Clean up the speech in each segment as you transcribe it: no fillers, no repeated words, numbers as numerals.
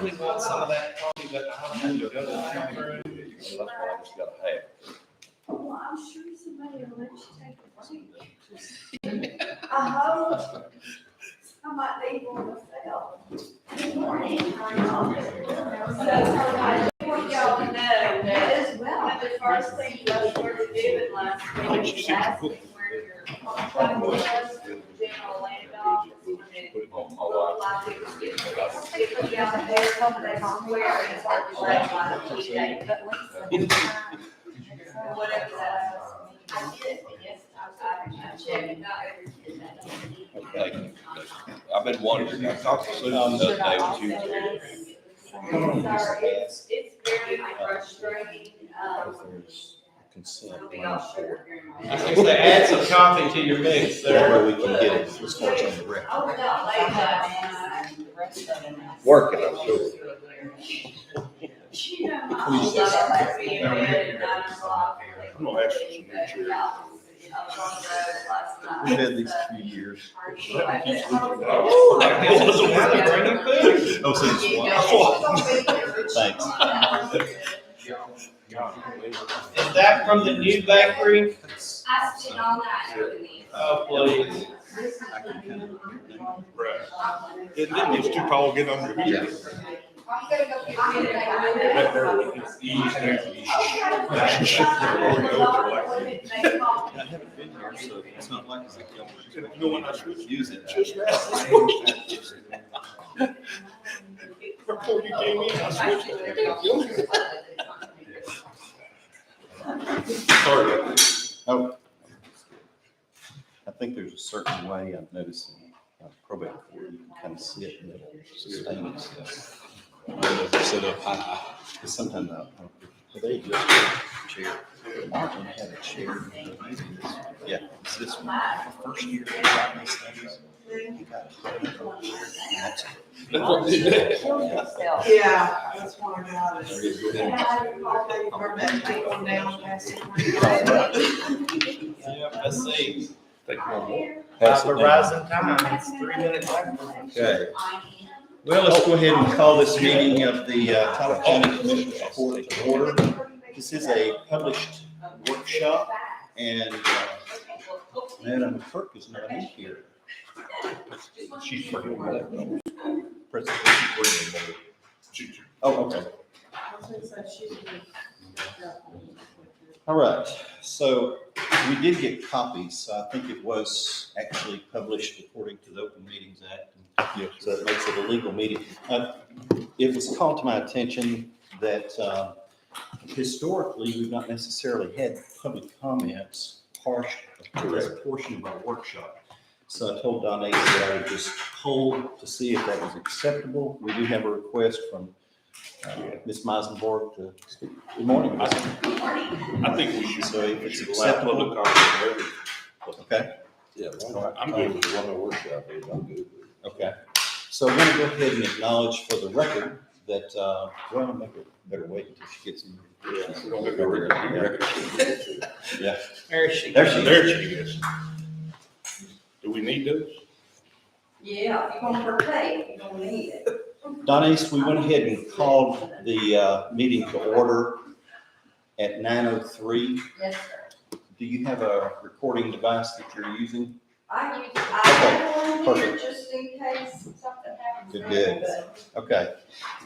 really want some of that coffee, but I don't have to go to the bathroom. That's what I just got to have. Well, I'm sure somebody will let you take a break. I hope I might need one myself. Good morning. So, I want y'all to know that as well, one of the first things I started doing last week was asking where your contract was with the general land office. When it looked like it was getting sticking down there, that's where it's hard to let my whatever that is. I did, yes, I checked, not every kid that. Okay. I've been wondering, I talked to Susan the other day when she was here. Sorry, it's very frustrating, There's consent. we all share. I was gonna say, add some coffee to your mix That there. way we can get it as far as on the record. I was out late last night. Working, I'm sure. You know, my whole life I'd be in bed at 9 o'clock. I'm gonna ask you some I was on the road last night. We've had these few years. Oh, that wasn't worth it, bring them food. Oh, since Thanks. Is that from the new bakery? I spent all night doing these. Oh, please. Didn't these two tall get under the I'm gonna go get I haven't been here, so it's not like it's like You know when I switched? use it. Before you came in, I switched. Sorry. Oh. I think there's a certain way I've noticed in probate court, you can kind of sit and it'll sustain itself. Sit up high. Because sometimes they just chair. Martin had a chair. Yeah, it's this one. The first year he got these things, he got a Yeah, that's what I got. Take one down, pass it. Yeah, let's see. Take one more. Pass it down. Verizon time, it's 3 minutes after. Okay. Well, let's go ahead and call this meeting of the Tyler County Commissioners Court to order. This is a published workshop, and Madam Clerk is not in here. She's pretty well. President. Oh, okay. All right, so we did get copies, so I think it was actually published according to the Open Meetings Act. Yes. So it makes it a legal meeting. It was called to my attention that historically, we've not necessarily had public comments as a portion of our workshop. So I told Don Ace that I would just hold to see if that was acceptable. We do have a request from Ms. Meisenborg to speak. Good morning. Ms. I think we should. So if it's should allow acceptable. public comment. Okay, Yeah, I'm good with the one workshop. I'm good. okay. So I'm going to go ahead and acknowledge for the record that, well, I'll make it better wait until she gets in. Yeah. There she There she is. There she is. Do we need those? Yeah, if you're gonna partake, you're gonna need it. Don Ace, we went ahead and called the meeting to order at 9:03. Yes, sir. Do you have a recording device that you're using? I have one here perfect. just in case something happens. Good. Okay.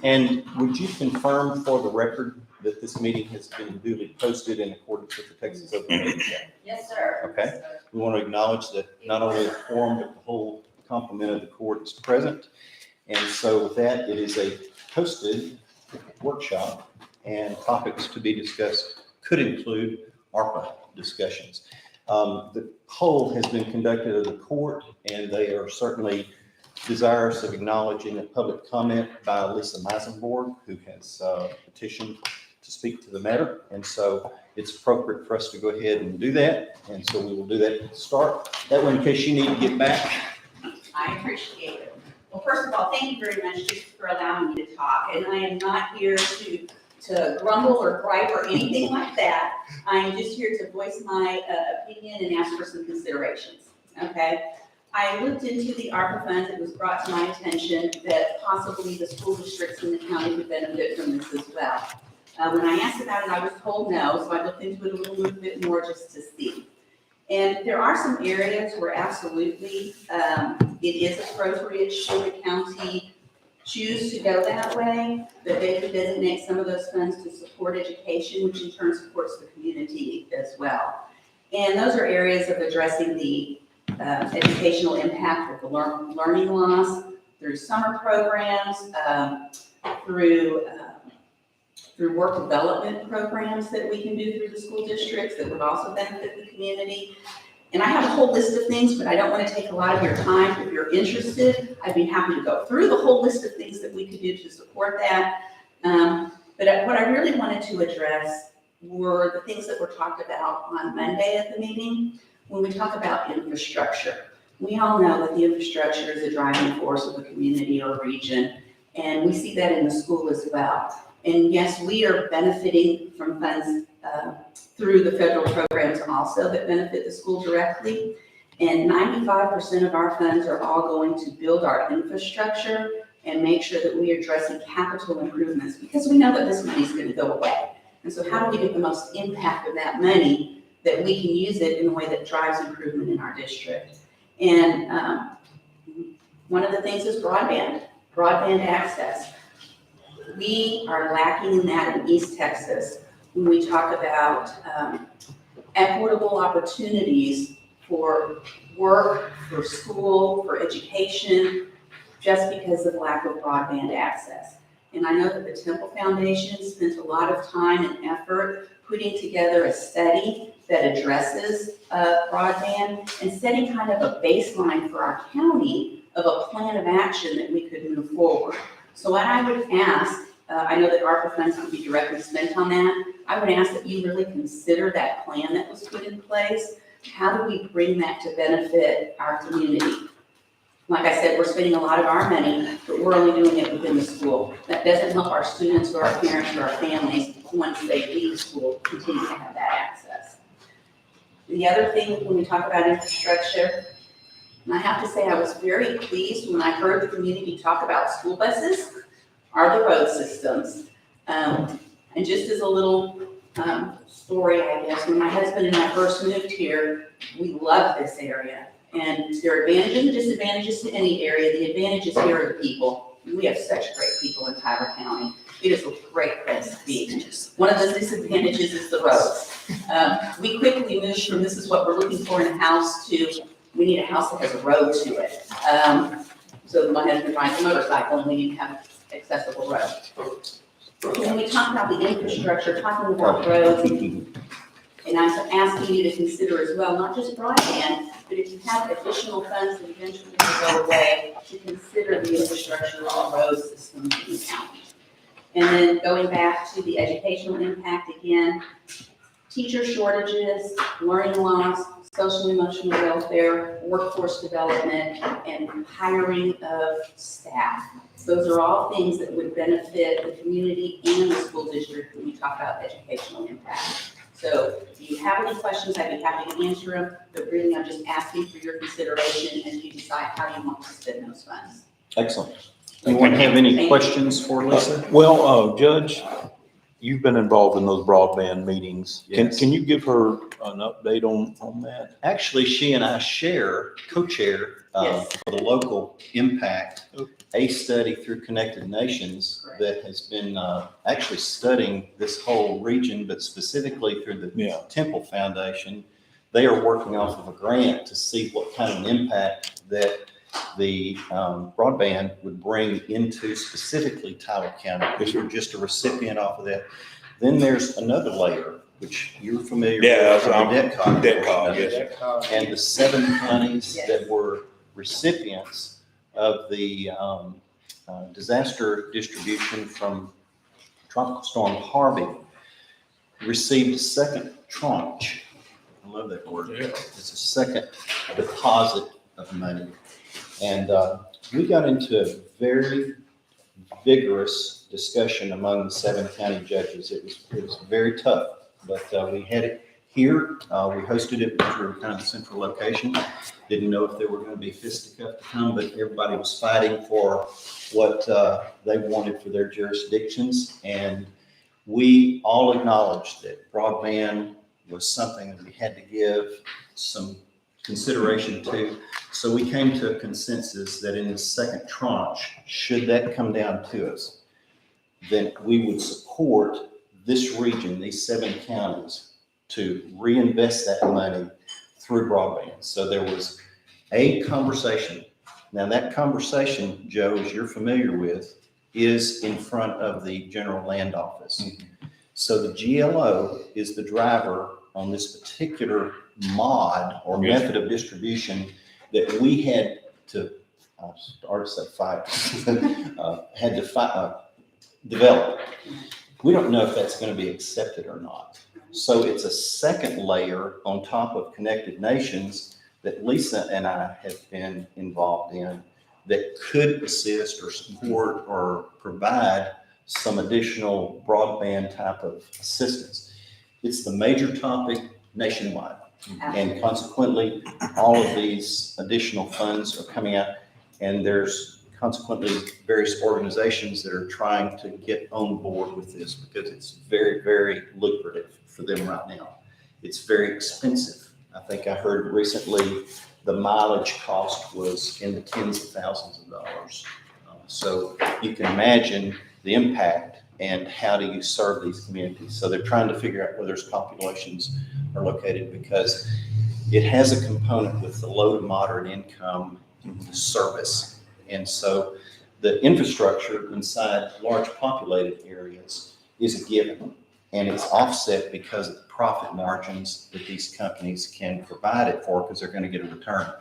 And would you confirm for the record that this meeting has been duly posted in accordance with the Texas Open Meetings Act? Yes, sir. Okay. We want to acknowledge that not only the quorum, but the whole complement of the court is present. And so with that, it is a posted workshop, and topics to be discussed could include ARPA discussions. The poll has been conducted of the court, and they are certainly desirous of acknowledging a public comment by Lisa Meisenborg, who has petitioned to speak to the matter. And so it's appropriate for us to go ahead and do that. And so we will do that to start. That way, in case you need to get back. I appreciate it. Well, first of all, thank you very much just for allowing me to talk. And I am not here to grumble or gripe or anything like that. I'm just here to voice my opinion and ask for some considerations, okay? I looked into the ARPA funds. It was brought to my attention that possibly the school districts in the county would benefit from this as well. When I asked about it, I was told no, so I looked into it a little bit more just to see. And there are some areas where absolutely it is appropriate should the county choose to go that way, that they could designate some of those funds to support education, which in turn supports the community as well. And those are areas of addressing the educational impact of the learning loss through summer programs, through work development programs that we can do through the school districts that would also benefit the community. And I have a whole list of things, but I don't want to take a lot of your time. If you're interested, I'd be happy to go through the whole list of things that we could do to support that. But what I really wanted to address were the things that were talked about on Monday at the meeting. When we talk about infrastructure, we all know that the infrastructure is a driving force of a community or region, and we see that in the school as well. And yes, we are benefiting from funds through the federal programs also that benefit the school directly. And 95% of our funds are all going to build our infrastructure and make sure that we are addressing capital improvements, because we know that this money is going to go away. And so how do we get the most impact of that money that we can use it in a way that drives improvement in our district? And one of the things is broadband access. We are lacking in that in East Texas when we talk about equitable opportunities for work, for school, for education, just because of lack of broadband access. And I know that the Temple Foundation spent a lot of time and effort putting together a study that addresses broadband and setting kind of a baseline for our county of a plan of action that we could move forward. So what I would ask, I know that ARPA funds would be directly spent on that. I would ask that you really consider that plan that was put in place. How do we bring that to benefit our community? Like I said, we're spending a lot of our money, but we're only doing it within the school. That doesn't help our students or our parents or our families once they leave school continue to have that access. The other thing when we talk about infrastructure, and I have to say I was very pleased when I heard the community talk about school buses, are the road systems. And just as a little story, I guess, when my husband and I first moved here, we loved this area. And there are advantages and disadvantages to any area. The advantages here are the people. We have such great people in Tyler County. It is a great place to be. One of the disadvantages is the roads. We quickly moved from this is what we're looking for in a house to we need a house that has a road to it. So my husband rides a motorcycle and we need to have accessible roads. When we talk about the infrastructure, talking about roads, and I'm asking you to consider as well, not just broadband, but if you have additional funds that eventually will go away, to consider the infrastructure of the road system in the county. And then going back to the educational impact again, teacher shortages, learning loss, social and emotional welfare, workforce development, and hiring of staff. Those are all things that would benefit the community and the school district when we talk about educational impact. So if you have any questions, I'd be happy to answer them, but really I'm just asking for your consideration as you decide how you want to spend those funds. Excellent. Anyone have any questions for Lisa? Well, Judge, you've been involved in those broadband meetings. Yes. Can you give her an update on that? Actually, she and I co-chair Yes. for the local impact, a study through Connected Nations Correct. that has been actually studying this whole region, but specifically through the Temple Foundation. They are working off of a grant to see what kind of an impact that the broadband would bring into specifically Tyler County. Because we're just a recipient off of that. Then there's another layer, which you're familiar with. Yeah, from the debt cog, yes. And the 7 counties Yes. that were recipients of the disaster distribution from Tropical Storm Harvey received a second tranche. I love that word. Yeah. It's a second deposit of money. And we got into a very vigorous discussion among the 7 county judges. It was very tough, but we had it here. We hosted it because we were kind of the central location. Didn't know if there were going to be fisticuffs to come, but everybody was fighting for what they wanted for their jurisdictions. And we all acknowledged that broadband was something that we had to give some consideration to. So we came to a consensus that in the second tranche, should that come down to us, then we would support this region, these 7 counties, to reinvest that money through broadband. So there was a conversation. Now that conversation, Joe, as you're familiar with, is in front of the general land office. So the GLO is the driver on this particular mod or method of distribution that we had to, had to fight, develop. We don't know if that's going to be accepted or not. So it's a second layer on top of Connected Nations that Lisa and I have been involved in that could assist or support or provide some additional broadband type of assistance. It's the major topic nationwide. And consequently, all of these additional funds are coming out, and there's consequently various organizations that are trying to get on board with this because it's very, very lucrative for them right now. It's very expensive. I think I heard recently the mileage cost was in the tens of thousands of dollars. So you can imagine the impact and how do you serve these communities. So they're trying to figure out where those populations are located because it has a component with the low to moderate income service. And so the infrastructure inside large populated areas is a given, and it's offset because of the profit margins that these companies can provide it for because they're going to get a return.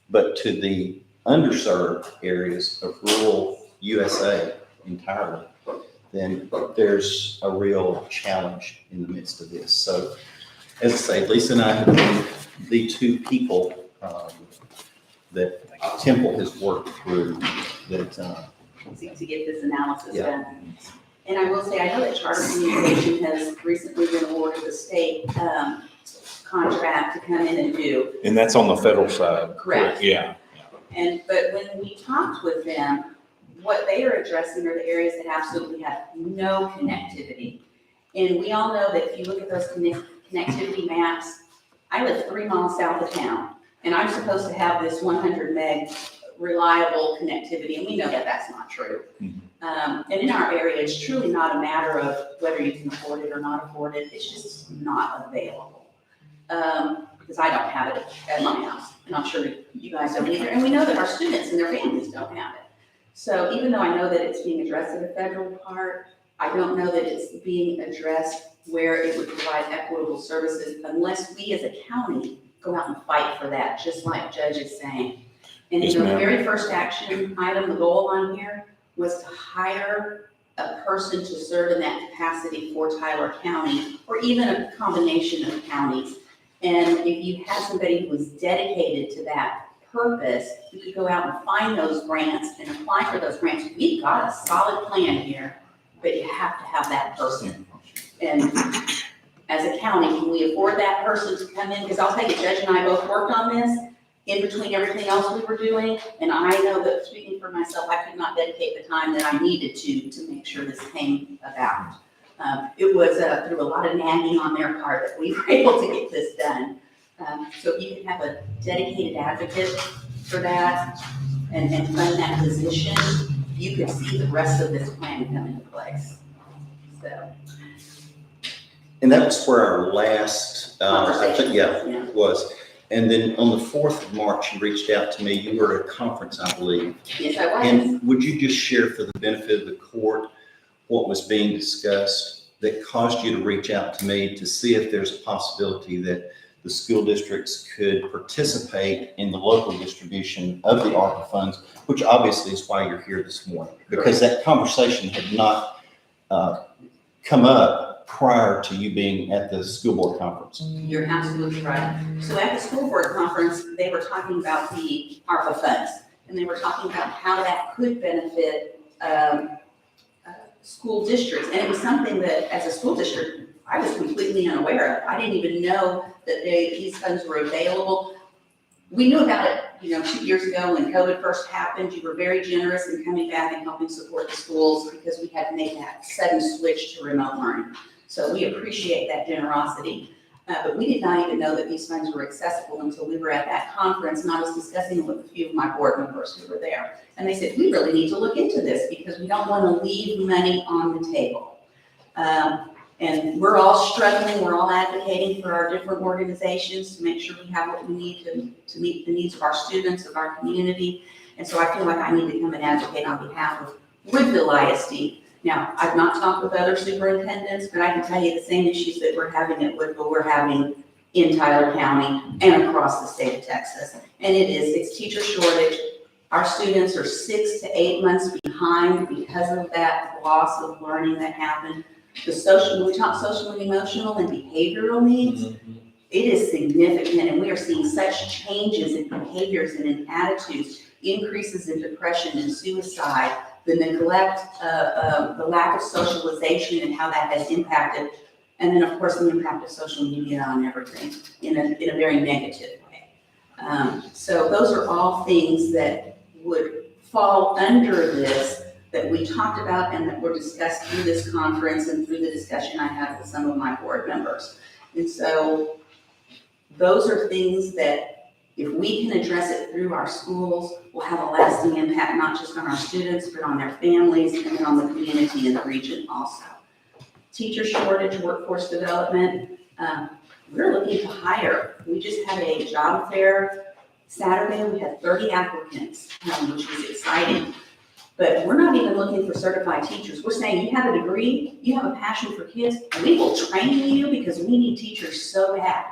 But to the underserved areas of rural USA entirely, then there's a real challenge in the midst of this. So as I say, Lisa and I have been the 2 people that Temple has worked through that to get this analysis Yeah. done. And I will say, I know that Charter Communication has recently been awarded the state contract to come in and do. And that's on the federal side. Correct. Yeah. But when we talked with them, what they are addressing are the areas that absolutely have no connectivity. And we all know that if you look at those connectivity maps, I live 3 miles south of town, and I'm supposed to have this 100 meg reliable connectivity, and we know that that's not true. And in our area, it's truly not a matter of whether you can afford it or not afford it, it's just not available. Because I don't have it at my house, and I'm sure you guys don't either, and we know that our students and their families don't have it. So even though I know that it's being addressed in the federal part, I don't know that it's being addressed where it would provide equitable services unless we as a county go out and fight for that, just like Judge is saying. And Yes, the ma'am. very first action item, the goal on here, was to hire a person to serve in that capacity for Tyler County, or even a combination of counties. And if you had somebody who was dedicated to that purpose, you could go out and find those grants and apply for those grants. We've got a solid plan here, but you have to have that person. And as a county, can we afford that person to come in? Because I'll tell you, Judge and I both worked on this in between everything else we were doing. And I know that, speaking for myself, I could not dedicate the time that I needed to make sure this came about. It was through a lot of nagging on their part that we were able to get this done. So if you could have a dedicated advocate for that and fund that position, you could see the rest of this plan come into place. So. and that was where our last, I think, Yeah. was. And then on the 4th of March, you reached out to me. You were at a conference, I believe. Yes, I was. And would you just share for the benefit of the court what was being discussed that caused you to reach out to me to see if there's a possibility that the school districts could participate in the local distribution of the ARPA funds, which obviously is why you're here this morning, because that conversation had not come up prior to you being at the school board conference. You're absolutely right. So at the school board conference, they were talking about the ARPA funds, and they were talking about how that could benefit school districts. And it was something that, as a school district, I was completely unaware of. I didn't even know that these funds were available. We knew about it, 2 years ago when COVID first happened. You were very generous in coming back and helping support the schools because we had to make that sudden switch to remote learning. So we appreciate that generosity. But we did not even know that these funds were accessible until we were at that conference, and I was discussing it with a few of my board members who were there. And they said, we really need to look into this because we don't want to leave money on the table. And we're all struggling, we're all advocating for our different organizations to make sure we have what we need to meet the needs of our students, of our community. And so I feel like I need to come and advocate on behalf of Woodville ISD. Now, I've not talked with other superintendents, but I can tell you the same issues that we're having at Woodville, we're having in Tyler County and across the state of Texas. And it's teacher shortage. Our students are 6 to 8 months behind because of that loss of learning that happened. When we talk social and emotional and behavioral needs, it is significant, and we are seeing such changes in behaviors and in attitudes, increases in depression and suicide, the neglect, the lack of socialization and how that has impacted, and then of course the impact of social media on everything in a very negative way. So those are all things that would fall under this that we talked about and that were discussed through this conference and through the discussion I had with some of my board members. And so those are things that if we can address it through our schools, will have a lasting impact, not just on our students, but on their families and on the community in the region also. Teacher shortage, workforce development, we're looking to hire. We just had a job fair Saturday. We had 30 applicants, which was exciting. But we're not even looking for certified teachers. We're saying you have a degree, you have a passion for kids, and we will train you because we need teachers so bad.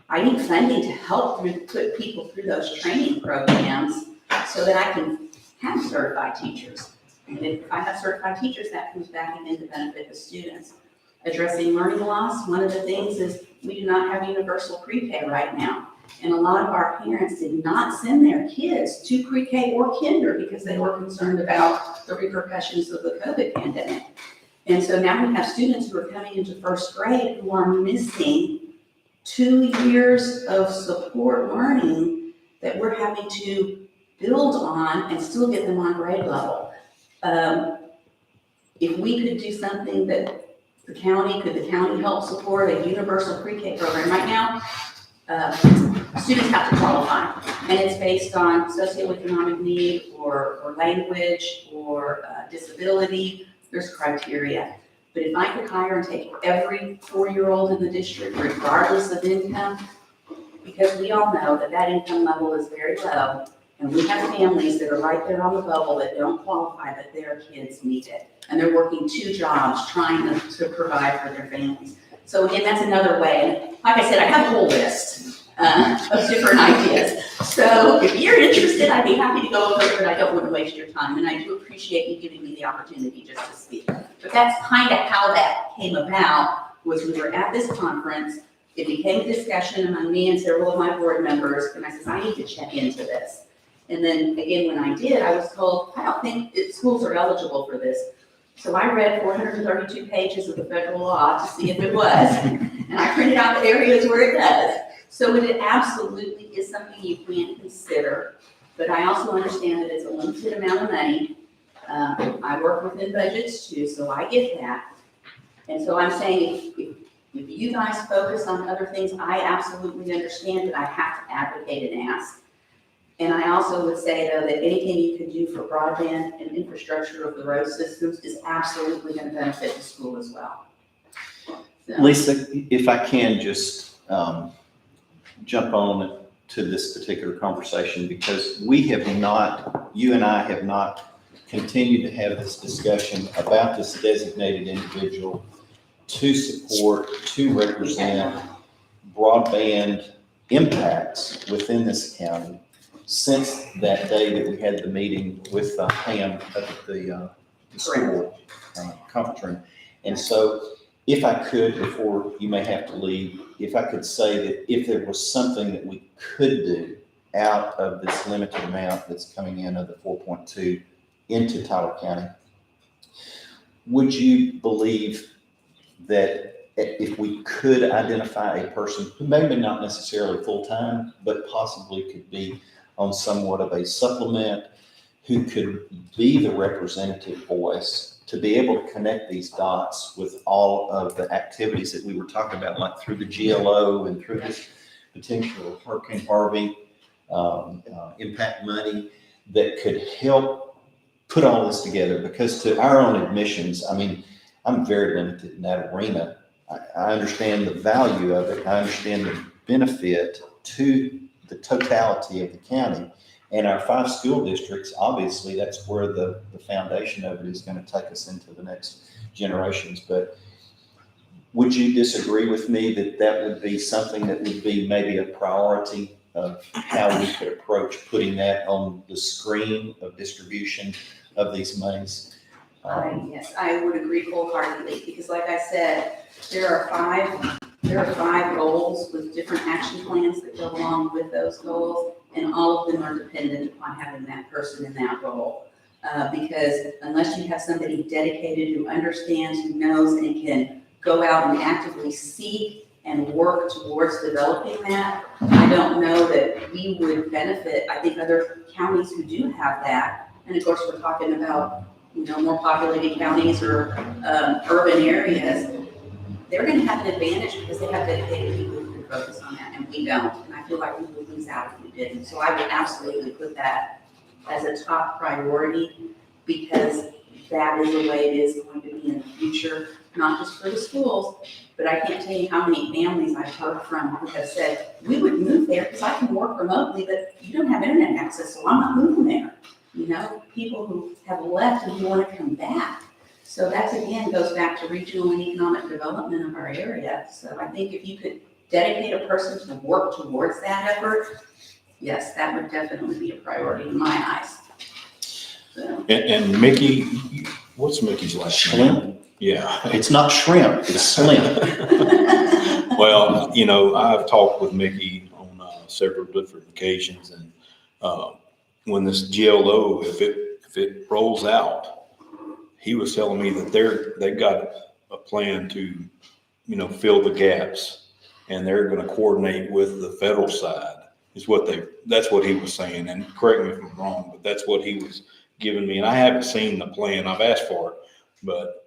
I need funding to help put people through those training programs so that I can have certified teachers. And if I have certified teachers, that comes back again to benefit the students. Addressing learning loss, one of the things is we do not have universal pre-K right now. And a lot of our parents did not send their kids to pre-K or kinder because they were concerned about the repercussions of the COVID pandemic. And so now we have students who are coming into first grade who are missing 2 years of support learning that we're having to build on and still get them on grade level. If we could do something that could the county help support a universal pre-K program? Right now, students have to qualify, and it's based on socioeconomic need or language or disability. There's criteria. But if I could hire and take every 4-year-old in the district, regardless of income, because we all know that income level is very low, and we have families that are right there on the bubble that don't qualify, but their kids need it. And they're working 2 jobs trying to provide for their families. So again, that's another way. And like I said, I have a whole list of different ideas. So if you're interested, I'd be happy to go over it, but I don't want to waste your time. And I do appreciate you giving me the opportunity just to speak. But that's kind of how that came about, was we were at this conference. It became a discussion among me and several of my board members. And I said, I need to check into this. And then again, when I did, I was told, I don't think schools are eligible for this. So I read 432 pages of the federal law to see if it was. And I printed out the areas where it does. So it absolutely is something you can consider. But I also understand that it's a limited amount of money. I work within budgets too, so I get that. And so I'm saying if you guys focus on other things, I absolutely understand that I have to advocate and ask. And I also would say, though, that anything you can do for broadband and infrastructure of the road systems is absolutely going to benefit the school as well. So. Lisa, if I can just jump on to this particular conversation, because you and I have not continued to have this discussion about this designated individual to support, to represent broadband impacts within this county since that day that we had the meeting with Pam up at the school conference room. And so if I could, before you may have to leave, if I could say that if there was something that we could do out of this limited amount that's coming in of the 4.2 into Tyler County, would you believe that if we could identify a person who maybe not necessarily full-time, but possibly could be on somewhat of a supplement, who could be the representative voice to be able to connect these dots with all of the activities that we were talking about, like through the GLO and through this potential Hurricane Harvey impact money that could help put all this together. Because to our own admissions, I mean, I'm very limited in that arena. I understand the value of it. I understand the benefit to the totality of the county. And our 5 school districts, obviously, that's where the foundation of it is going to take us into the next generations. But would you disagree with me that that would be something that would be maybe a priority of how we could approach putting that on the screen of distribution of these monies? Yes, I would agree wholeheartedly, because like I said, there are five goals with different action plans that go along with those goals, and all of them are dependent upon having that person in that role. Because unless you have somebody dedicated who understands, who knows, and can go out and actively seek and work towards developing that, I don't know that we would benefit. I think other counties who do have that, and of course, we're talking about, more populated counties or urban areas, they're going to have an advantage because they have dedicated people who can focus on that, and we don't. And I feel like we would lose out if we didn't. So I would absolutely put that as a top priority, because that is the way it is going to be in the future, not just for the schools, but I can't tell you how many families I've heard from who have said, we would move there because I can work remotely, but you don't have internet access, so I'm not moving there. People who have left and who want to come back. So that again goes back to regional and economic development of our area. So I think if you could dedicate a person to work towards that effort, yes, that would definitely be a priority in my eyes. So. And Mickey, what's Mickey's last name? Slim? Yeah. It's not shrimp, it's slim. Well, I've talked with Mickey on several different occasions, and when this GLO, if it rolls out, he was telling me that they've got a plan to, fill the gaps, and they're going to coordinate with the federal side. That's what he was saying, and correct me if I'm wrong, but that's what he was giving me. And I haven't seen the plan. I've asked for it, but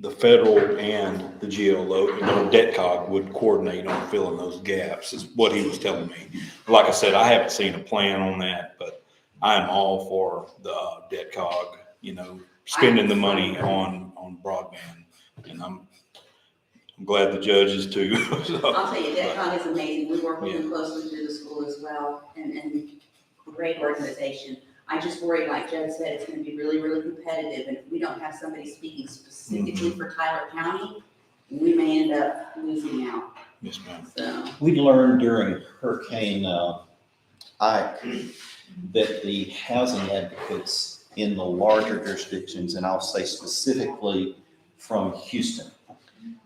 the federal and the GLO, DebtCog would coordinate on filling those gaps, is what he was telling me. Like I said, I haven't seen a plan on that, but I'm all for the DebtCog, spending the money on broadband, and I'm glad the judge is too. So, I'll tell you, DebtCog is amazing. We work with them closely through the school as well, and great organization. I just worry, like Judge said, it's going to be really, really competitive, and if we don't have somebody speaking specifically for Tyler County, we may end up losing out. yes, ma'am. So. We learned during Hurricane Ike that the housing advocates in the larger jurisdictions, and I'll say specifically from Houston,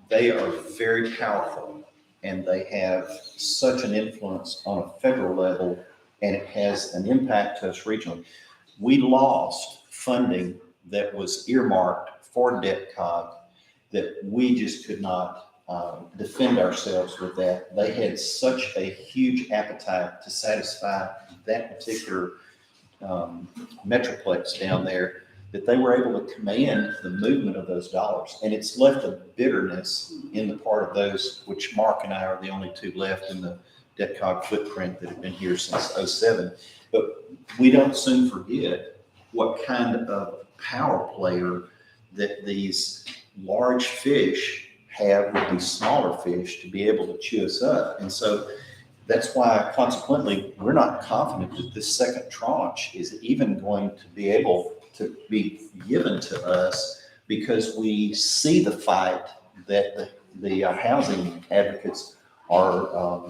they are very powerful, and they have such an influence on a federal level, and it has an impact to us regionally. We lost funding that was earmarked for DebtCog, that we just could not defend ourselves with that. They had such a huge appetite to satisfy that particular metroplex down there, that they were able to command the movement of those dollars. And it's left a bitterness in the part of those, which Mark and I are the only two left in the DebtCog footprint that have been here since '07. But we don't soon forget what kind of power player that these large fish have with these smaller fish to be able to chew us up. And so that's why consequently, we're not confident that this second tranche is even going to be able to be given to us, because we see the fight that the housing advocates are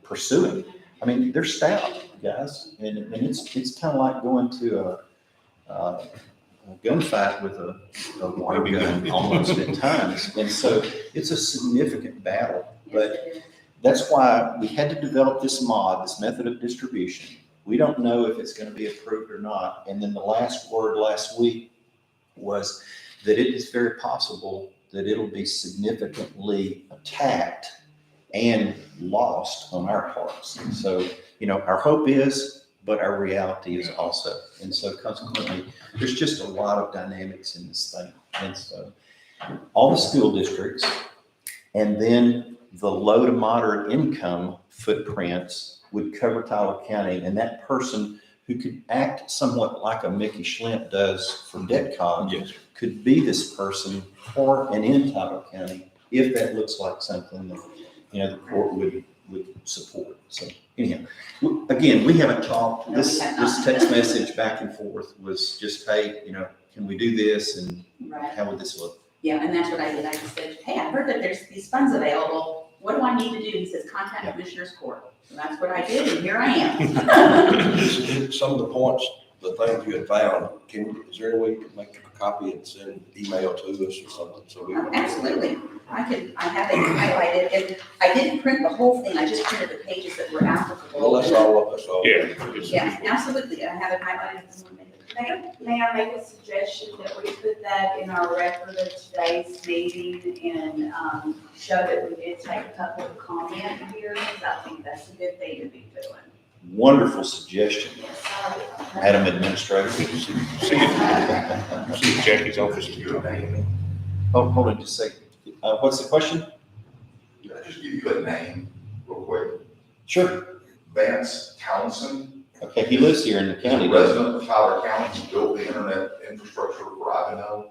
pursuing. I mean, they're stout, guys, and it's kind of like going to a gunfight with a water gun almost at times. And so it's a significant battle, but that's why we had to develop this method of distribution. We don't know if it's going to be approved or not. And then the last word last week was that it is very possible that it'll be significantly attacked and lost on our parts. And so, our hope is, but our reality is also. And so consequently, there's just a lot of dynamics in this thing. And so all the school districts and then the low to moderate income footprints would cover Tyler County. And that person who could act somewhat like a Mickey Schlemp does for DebtCog Yes. could be this person for and in Tyler County if that looks like something that, the court would support. So anyhow, again, we haven't talked. No, This we have not. text message back and forth was just, hey, can we do this and Right. how would this look? Yeah, and that's what I did. I just said, hey, I heard that there's these funds available. What do I need to do? He says, contact Commissioner's Court. So that's what I did, and here I am. Some of the points, the things you had found, is there any way you could make a copy and send email to us or something, so we? Absolutely. I have it highlighted, and I didn't print the whole thing. I just printed the pages that were applicable. Well, that's all. Yeah. Yeah, absolutely. I have it highlighted. May I make a suggestion that we put that in our record of today's meeting and, show that we did take a couple of comment hearings? I think that's a good thing to be doing. Wonderful suggestion, Yes, Madam Administrator. See if Jackie's office is good. Oh, hold on just a second. What's the question? Can I just give you a name real quick? Sure. Vance Townsend. Okay, he lives here in the He's county, a doesn't resident of Tyler County. He's built the internet infrastructure for Ivanhoe.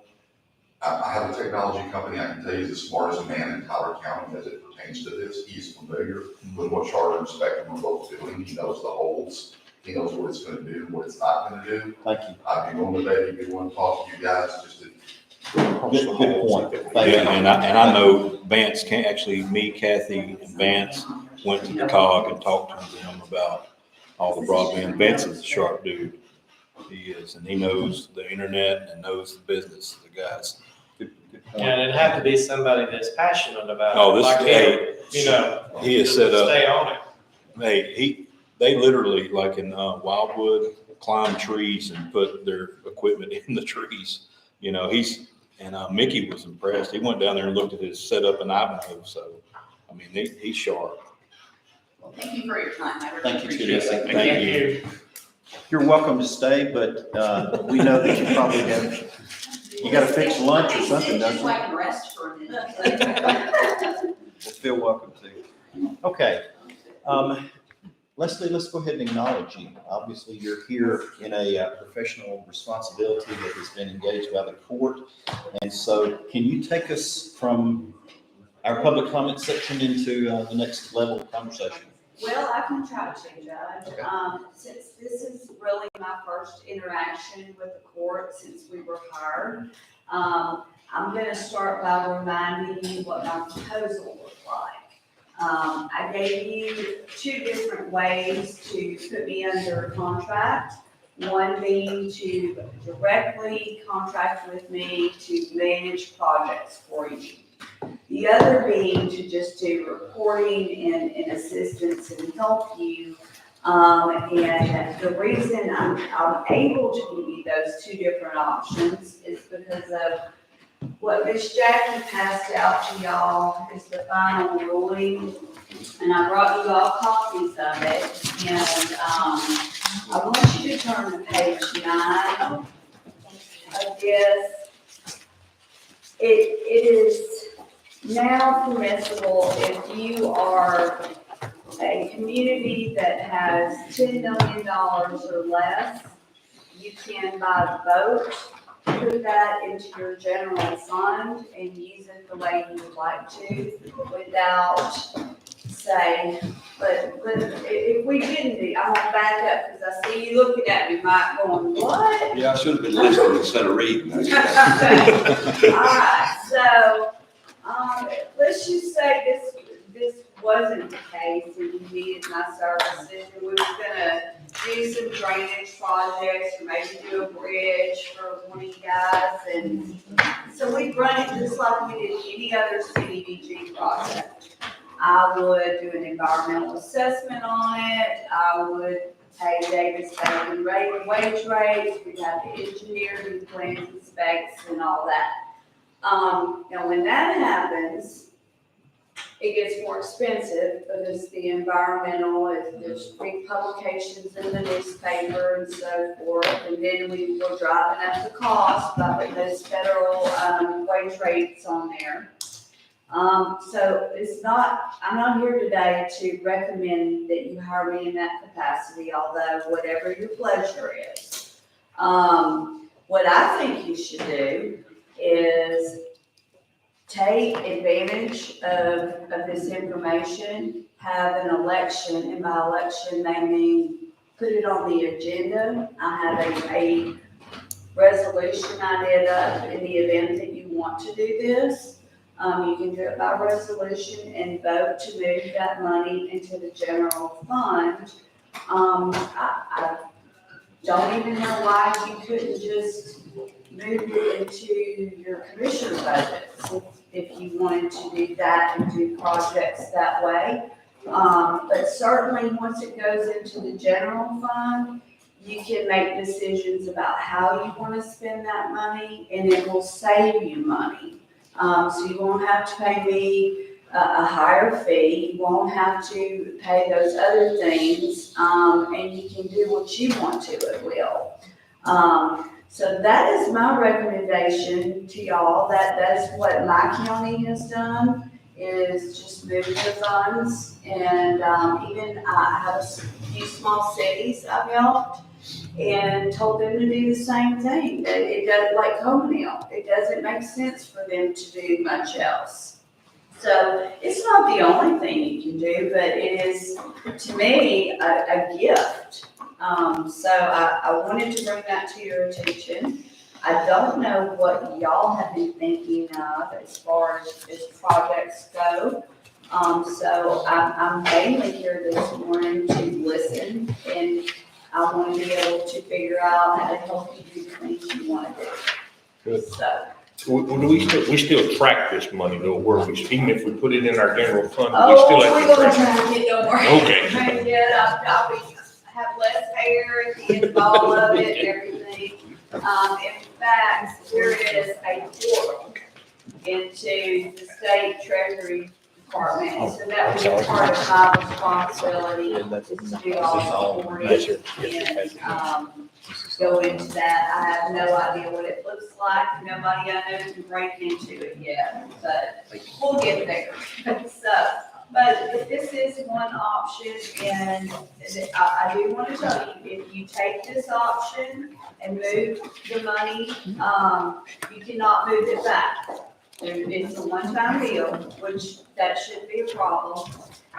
I have a technology company. I can tell you he's the smartest man in Tyler County as it pertains to this. He's familiar with what Charter and Spectrum are both doing. He knows the holes. He knows what it's going to do, what it's not going to do. Thank you. I'd be willing to be one to talk to you guys just to. Good point. Thank you. Yeah, and I know Vance can't actually, me, Kathy, and Vance went to the COG and talked to them about all the broadband. Vance is a sharp dude. He is, and he knows the internet and knows the business, the guys. Good And point. it'd have to be somebody that's passionate about it. Oh, this like guy, him, he is set up. Stay on it. They literally, like in Wildwood, climb trees and put their equipment in the trees. Mickey was impressed. He went down there and looked at his setup in Ivanhoe. So, he's sharp. Well, thank you for your time. I really Thank you, appreciate Teresa. it. Thank you. You're welcome to stay, but we know that you probably you got to fix lunch or something, Just so don't I you? can rest for a minute. Well, feel welcome to. Okay. Leslie, let's go ahead and acknowledge you. Obviously, you're here in a professional responsibility that has been engaged by the court. And so can you take us from our public comment section into the next level of conversation? Well, I can try to, Judge. Okay. Since this is really my first interaction with the court since we were hired, I'm gonna start by reminding you what my proposal looked like. I gave you two different ways to put me under contract. One being to directly contract with me to manage projects for you. The other being to just do reporting and assistance and help you. And the reason I'm able to give you those two different options is because of what Ms. Jackie passed out to y'all is the final ruling. And I brought you all copies of it. And I want you to turn to page 9 of this. It is now permissible if you are a community that has $10 million or less, you can by vote put that into your general fund and use it the way you would like to without say, but if we didn't do, I'm gonna back up because I see you looking at me, Mike, going, what? Yeah, I should have been listening instead of reading. All right, so, let's just say this wasn't the case and you needed my services and we were gonna do some drainage projects or maybe do a bridge for one of you guys. And so we run it just like we did any other CDBG project. I would do an environmental assessment on it. I would pay Davis-Bacon wage rates. We'd have the engineer do plans and specs and all that. Now when that happens, it gets more expensive because the environmental, there's big publications in the newspaper and so forth. And then we're driving up the cost by putting those federal, wage rates on there. So I'm not here today to recommend that you hire me in that capacity, although whatever your pleasure is. What I think you should do is take advantage of this information, have an election, and by election, they mean put it on the agenda. I have a resolution I did up in the event that you want to do this. You can do it by resolution and vote to move that money into the general fund. I don't even know why you couldn't just move it into your commissioner budgets if you wanted to do that and do projects that way. But certainly, once it goes into the general fund, you can make decisions about how you want to spend that money, and it will save you money. So you won't have to pay me a higher fee, you won't have to pay those other things, and you can do what you want to at will. So that is my recommendation to y'all, that is what my county has done, is just move the funds. And even I have a few small cities I've helped and told them to do the same thing. That it does, like Comonale, it doesn't make sense for them to do much else. So it's not the only thing you can do, but it is, to me, a gift. So I wanted to bring that to your attention. I don't know what y'all have been thinking of as far as projects go. So I'm mainly here this morning to listen, and I want to be able to figure out how to help you do the things you want to do. Good. So. We still track this money though, where even if we put it in our general fund, we Oh, still we're have to gonna track try to get no more. Okay. Trying to get, I'll have less hair at the end of all of it, everything. In fact, there is a portal into the state treasury department, and so that was part of my responsibility is to do all the reporting and, go into that. I have no idea what it looks like. Nobody I know can break into it yet, but we'll get there. So, but this is one option, and I do want to tell you, if you take this option and move the money, you cannot move it back. It's a one-time deal, which that shouldn't be a problem.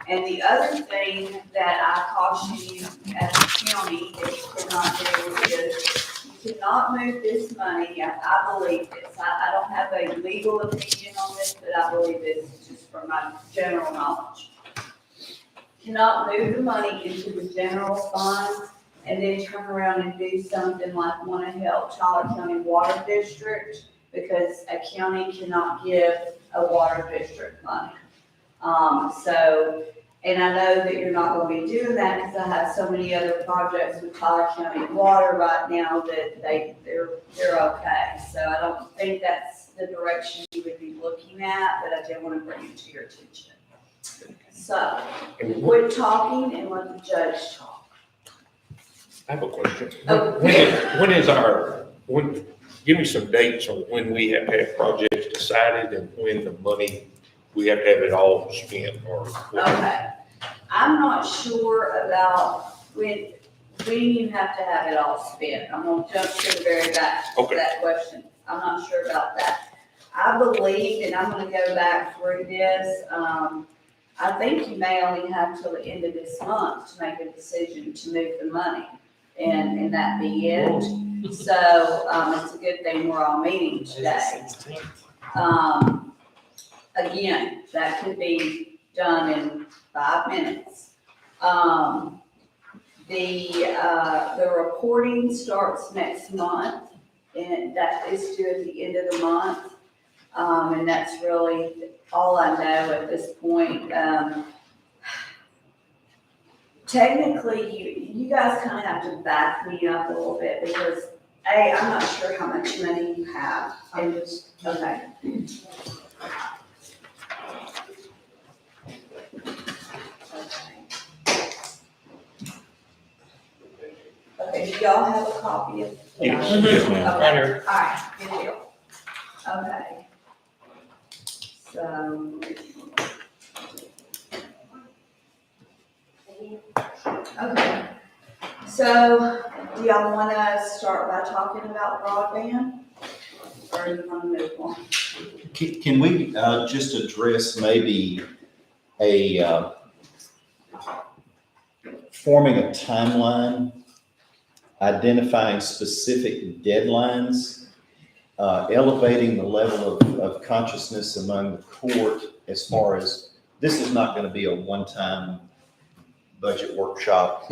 And the other thing that I caution you as a county that you cannot do is you cannot move this money. I believe this. I don't have a legal opinion on this, but I believe this just from my general knowledge. You cannot move the money into the general fund and then turn around and do something like want to help Tyler County Water District, because a county cannot give a water district money. And I know that you're not going to be doing that because I have so many other projects with Tyler County Water right now that they're okay. So I don't think that's the direction you would be looking at, but I did want to bring it to your attention. So quit talking and let the judge talk. I have a question. Oh. Give me some dates on when we have to have projects decided and when the money, we have to have it all spent or what? Okay. I'm not sure about when you have to have it all spent. I'm gonna jump to the very back of that question. I'm not sure about that. I believe, and I'm gonna go back through this, I think you may only have till the end of this month to make a decision to move the money, and that be it. So, it's a good thing we're all meeting today. Again, that could be done in 5 minutes. The reporting starts next month, and that is due at the end of the month. And that's really all I know at this point. Technically, you guys kind of have to back me up a little bit, because I'm not sure how much money you have. I'm just, okay. Okay, do y'all have a copy of? Yes, yes, ma'am. Okay, all right, good deal. Okay. So. Okay. So, do y'all want to start by talking about broadband? Or do you want to move on? Can we just address maybe forming a timeline, identifying specific deadlines, elevating the level of consciousness among the court as far as this is not going to be a one-time budget workshop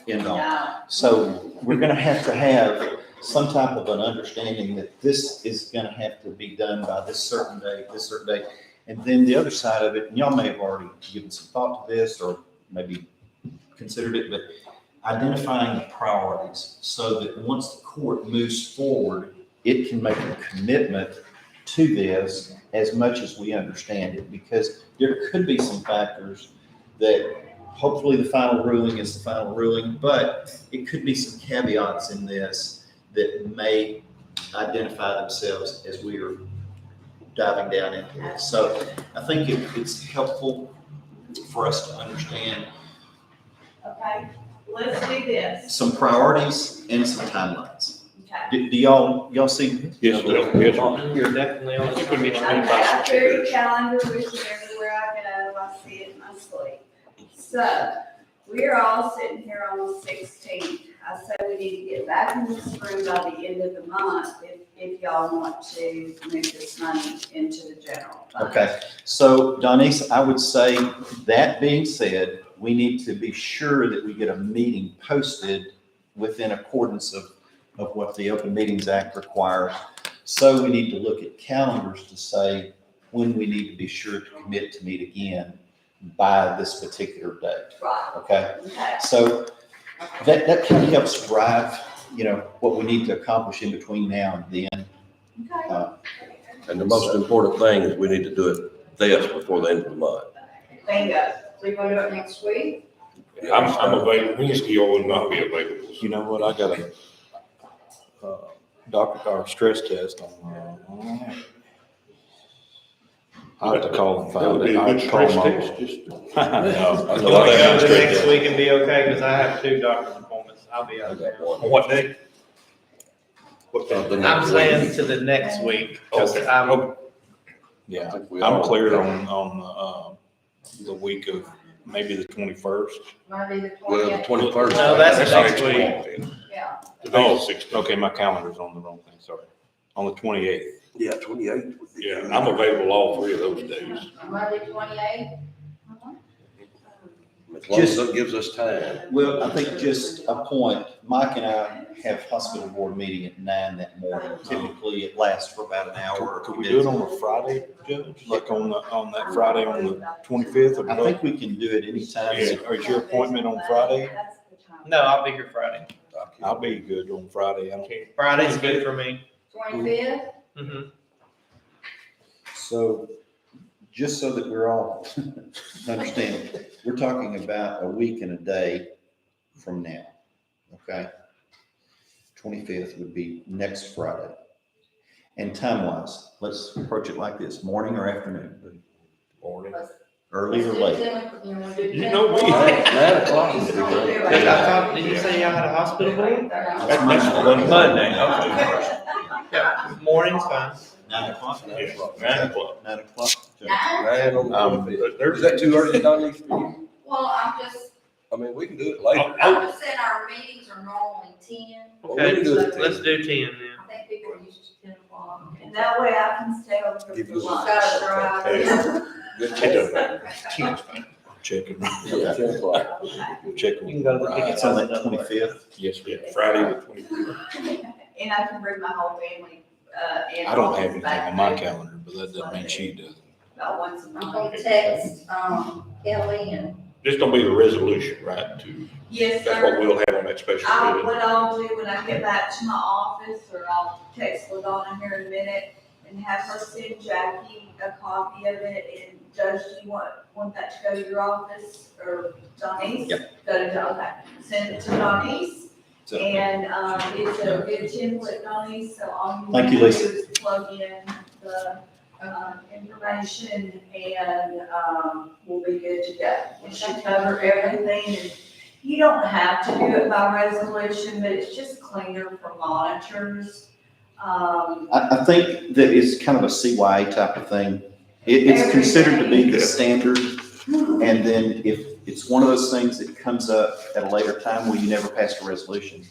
end all. No. So we're going to have some type of an understanding that this is going to have to be done by this certain date. And then the other side of it, and y'all may have already given some thought to this or maybe considered it, but identifying the priorities so that once the court moves forward, it can make a commitment to this as much as we understand it, because there could be some factors that hopefully the final ruling is the final ruling, but it could be some caveats in this that may identify themselves as we are diving down into this. So I think it's helpful for us to understand Okay, let's do this. some priorities and some timelines. Okay. Do y'all see? Yes, sir. Yes, sir. You're definitely on. I think we need to Okay, I carry a calendar with me everywhere I go, I see it in my sleep. So, we're all sitting here on the 16th. I said we need to get back in this room by the end of the month if y'all want to move this money into the general fund. Okay, so Donnice, I would say, that being said, we need to be sure that we get a meeting posted within accordance of what the Open Meetings Act requires. So we need to look at calendars to say when we need to be sure to commit to meet again by this particular date, Right, okay? okay. So that kind of helps drive, what we need to accomplish in between now and then. Okay. And the most important thing is we need to do it this before the end of the month. Bingo. We gonna do it next week? I'm available, Wednesday, I will not be available. You know what, I got a, doctor, or stress test on, I have to call and That find would be it. a I good have to call stress my. test, just. No, I I think don't think I'm the straight next yet. week can be okay, because I have 2 doctor's appointments. I'll be out there. On what day? What day? I'm saying to the next week, because Okay. I'm, Yeah, I think we I'm all- clear on the week of maybe the 21st. Monday the Well, the 20th? 21st. No, that's next next week. week. Yeah. Today's 16th. Okay, my calendar's on the wrong thing, sorry. On the 28th. Yeah, 28th. would be Yeah, good. I'm available all 3 of those days. Monday 28th? As long as it gives us time. Well, I think just a point, Mike and I have hospital board meeting at 9 that morning. Typically, it lasts for about an hour. Could we do it on a Friday, Judge? Like on that Friday on the 25th? I think we can do it anytime. Or is your appointment on Friday? That's the time. No, I'll be here Friday. I'll be good on Friday. I don't. Friday's good for me. 25th? Mm-hmm. So, just so that we're all understanding, we're talking about a week and a day from now, okay? 25th would be next Friday. And time-wise, let's approach it like this, morning or afternoon, Morning. early or late? You know me. 9 o'clock would be great. I thought, did you say y'all had a hospital board? That's Monday. Monday, okay. Yeah, morning's fine. 9 o'clock? Yeah, 9 o'clock. 9 o'clock? Nine? 9 on the Um, 25th. Is that too early, Donnie, for you? Well, I mean, we can do it later. I'm just saying our meetings are normally 10. Well, we Okay, can do it let's then. do 10 then. I think people are used to 10 o'clock. And that way I can stay over Give for you a- lunch. Gotta drive. Good It doesn't matter. 10's fine. Checking. Yeah, 10 o'clock. Checking. You can go to the It's on that 25th. Yes, Yeah, ma'am. Friday the 25th. And I can bring my whole family, and I don't all have this anything back on my there calendar, but that doesn't mean she does. about once a I'm month. gonna text, Kelly and This gonna be the resolution, right, to, Yes, that's sir. what we'll have on that special meeting. What I'll do when I get back to my office, or I'll text LaDonna here in a minute and have her send Jackie a copy of it. And Judge, do you want that to go to your office or Donnie's? Yep. Go to, okay, send it to Donnie's. So, And, it's a good template, Donnie, so all you Thank need you, to do Lisa. is plug in the, information and, we'll be good to go. It should cover everything, and you don't have to do it by resolution, but it's just cleaner for monitors. I think that it's kind of a CYA type of thing. It's considered to be the standard. And then if it's one of those things that comes up at a later time, well, you never passed a resolution.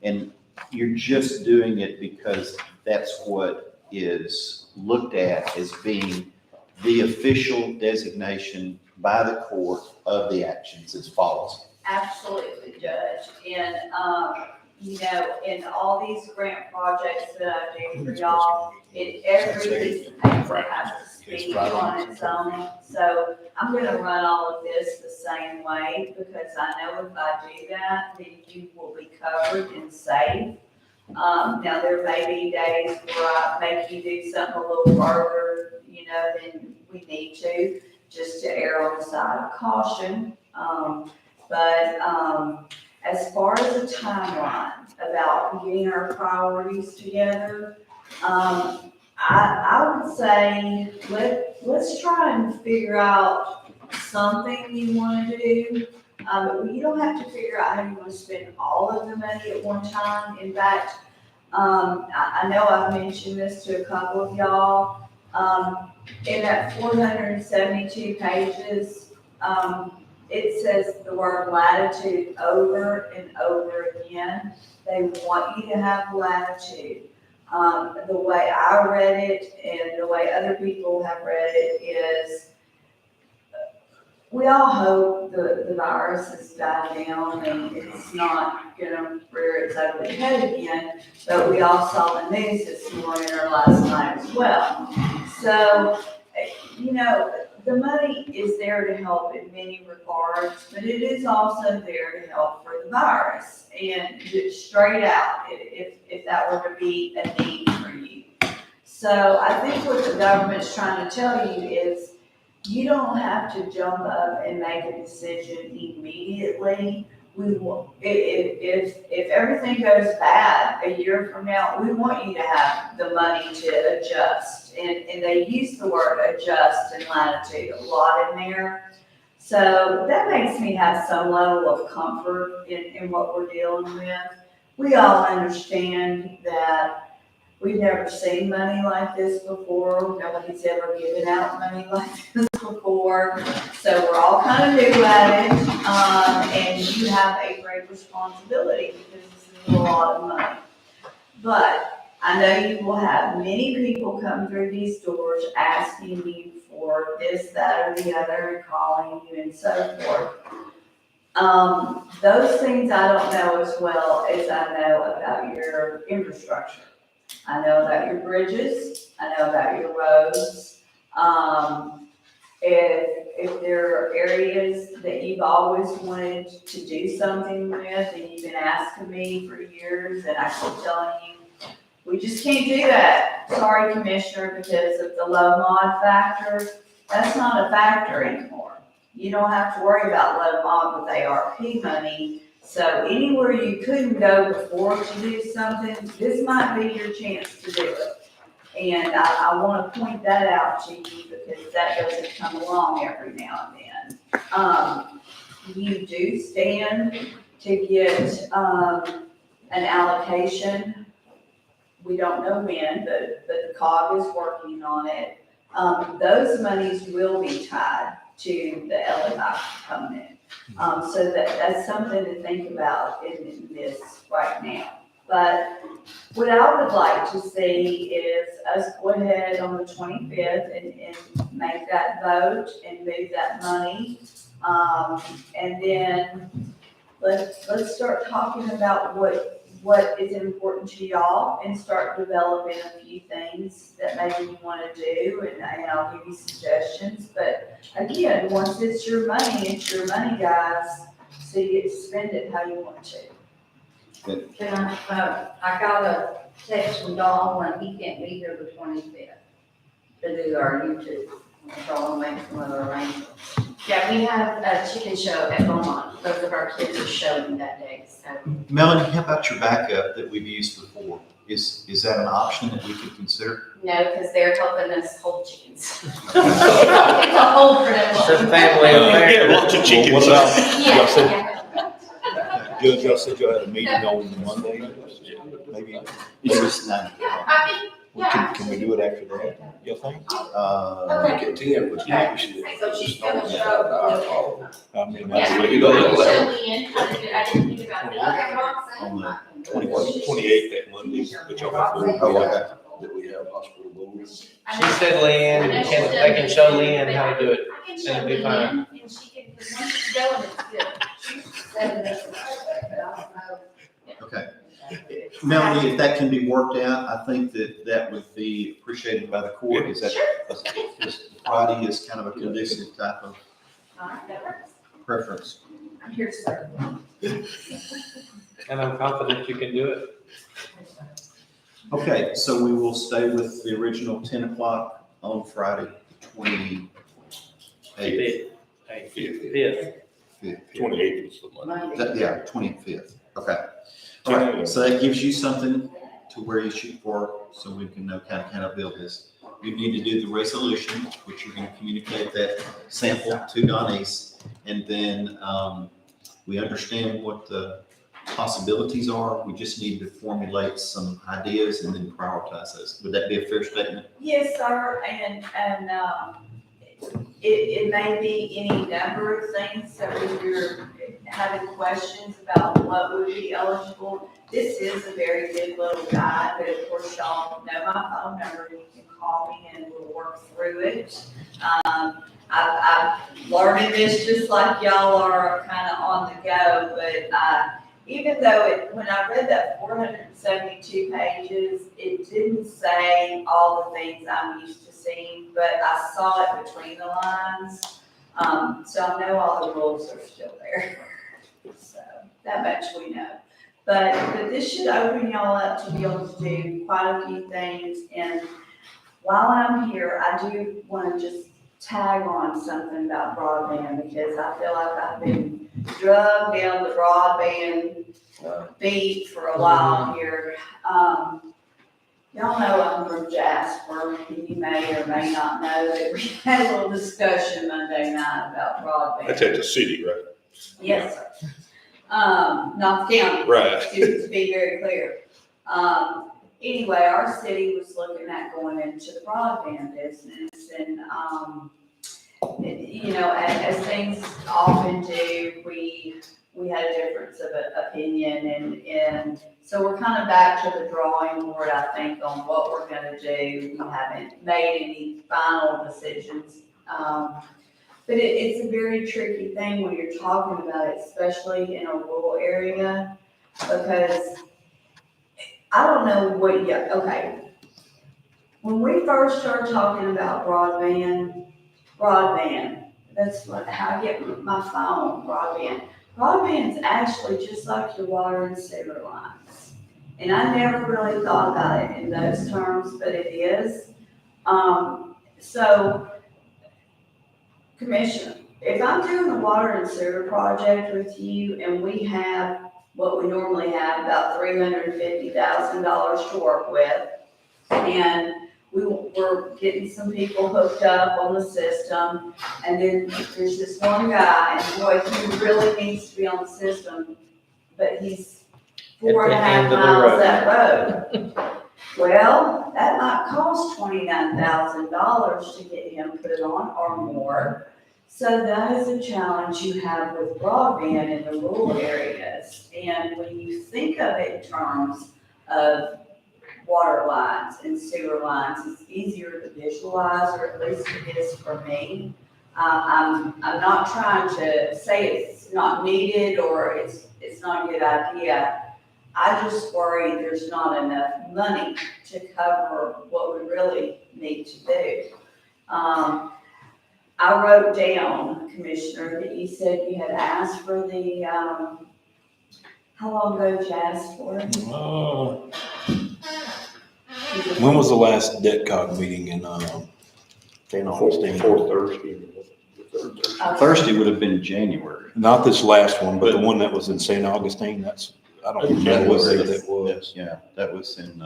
And you're just doing it because that's what is looked at as being the official designation by the court of the actions as follows. Absolutely, Judge. And, you know, in all these grant projects that I do for y'all, every piece of paper has to speak on its own. So I'm gonna run all of this the same way, because I know if I do that, then you will be covered and safe. Now, there may be days where I make you do something a little further, you know, than we need to, just to err on the side of caution. As far as a timeline about getting our priorities together, I would say, let's try and figure out something you wanna do. You don't have to figure out how you wanna spend all of the money at one time. In fact, I know I've mentioned this to a couple of y'all. In that 472 pages, it says the word latitude over and over again. They want you to have latitude. The way I read it and the way other people have read it is, we all hope the virus has died down and it's not gonna rear its ugly head again, but we all saw the news this morning or last night as well. So, you know, the money is there to help in many regards, but it is also there to help for the virus. And just straight out, if that were to be a need for you. So I think what the government's trying to tell you is, you don't have to jump up and make a decision immediately. We will, if everything goes bad a year from now, we want you to have the money to adjust. And they use the word adjust and latitude a lot in there. So that makes me have some level of comfort in what we're dealing with. We all understand that we've never seen money like this before. Nobody's ever given out money like this before. So we're all kind of new at it. And you have a great responsibility because this is a lot of money. But I know you will have many people come through these doors asking you for this, that, or the other, and calling you and so forth. Those things I don't know as well as I know about your infrastructure. I know about your bridges, I know about your roads. If there are areas that you've always wanted to do something with and you've been asking me for years and I keep telling you, we just can't do that. Sorry, Commissioner, because of the low mod factor, that's not a factor anymore. You don't have to worry about low mod with ARP money. So anywhere you couldn't go before to do something, this might be your chance to do it. And I want to point that out to you because that doesn't come along every now and then. You do stand to get an allocation. We don't know when, but the COG is working on it. Those monies will be tied to the LMI component. So that's something to think about in this right now. But what I would like to see is us go ahead on the 25th and make that vote and move that money. And then let's start talking about what what is important to y'all and start developing a few things that maybe you want to do, and I'll give you suggestions. But again, once it's your money, guys, so you get to spend it how you want to. Can I got a text from Dawn when he can't be here the 25th to do our YouTube. So I'll make some other arrangements. Yeah, we have a chicken show at Beaumont. Both of our kids are showing that day, so. Melanie, how about your backup that we've used before? Is that an option that we could consider? No, because they're helping us hold chickens. It's a hold for them. It's a family affair. Yeah, lots of Well, chickens. what about, Yeah, y'all said, yeah. Judge, y'all said y'all had a meeting on Monday, maybe, It's just not. I think, can we do it after that, y'all think? Make it 10, but we should. So she's gonna show. I mean, yeah, that's we go can that way. show Leanne how to do, I didn't think about that. On the 28th that Monday, but y'all have to. Oh, okay. That we have hospital boards. She said Leanne, they can show Leanne how to do it. I can show It'll be fine. Leanne, and she can, because once it's going, it's good. Okay. Melanie, if that can be worked out, I think that would be appreciated by the court. Is that, this Friday is kind of a conducive type of All right, that works. preference? I'm here, sir. And I'm confident you can do it. Okay, so we will stay with the original 10 o'clock on Friday, the 28th. Fifth. 28th was the Monday. Yeah, 25th. Okay. All right, so that gives you something to where you shoot for, so we can know kind of build this. You need to do the resolution, which you're going to communicate that sample to Donnie's, and then we understand what the possibilities are. We just need to formulate some ideas and then prioritize those. Would that be a fair statement? Yes, sir, and it may be any number of things, so if you're having questions about what would be eligible, this is a very good little guide, but of course, y'all know my phone number, you can call me and we'll work through it. I've learned this just like y'all are kind of on the go, but even though when I read that 472 pages, it didn't say all the things I'm used to seeing, but I saw it between the lines. So I know all the rules are still there. So that much we know. But this should open y'all up to be able to do quite a few things. And while I'm here, I do want to just tag on something about broadband, because I feel like I've been drugged down the broadband beat for a while here. Y'all know I'm from Jasper, and you may or may not know that we had a little discussion Monday night about broadband. That's at the city, right? Yes, sir. Not the county. Right. To be very clear. Anyway, our city was looking at going into the broadband business, and, you know, as things often do, we had a difference of opinion, and so we're kind of back to the drawing board, I think, on what we're gonna do. We haven't made any final decisions. But it's a very tricky thing when you're talking about it, especially in a rural area, because I don't know okay. When we first started talking about broadband, that's how I get my phone, broadband. Broadband's actually just like your water and sewer lines. And I never really thought about it in those terms, but it is. So, Commissioner, if I'm doing the water and sewer project with you and we have what we normally have, about $350,000 to work with, and we're getting some people hooked up on the system, and then there's this one guy, and boy, he really needs to be on the system, but he's 4.5 miles that road. Well, that might cost $29,000 to get him put on or more. So that is a challenge you have with broadband in the rural areas. And when you think of it in terms of water lines and sewer lines, it's easier to visualize, or at least it is for me. I'm not trying to say it's not needed or it's not a good idea. I just worry there's not enough money to cover what we really need to do. I wrote down, Commissioner, that you said you had asked for the, how long ago did you ask for it? When was the last DETCOG meeting in, St. Augustine? Fourth Thursday. Thursday would have been January. Not this last one, but the one that was in St. Augustine, I don't remember what date that was. Yeah, that was in,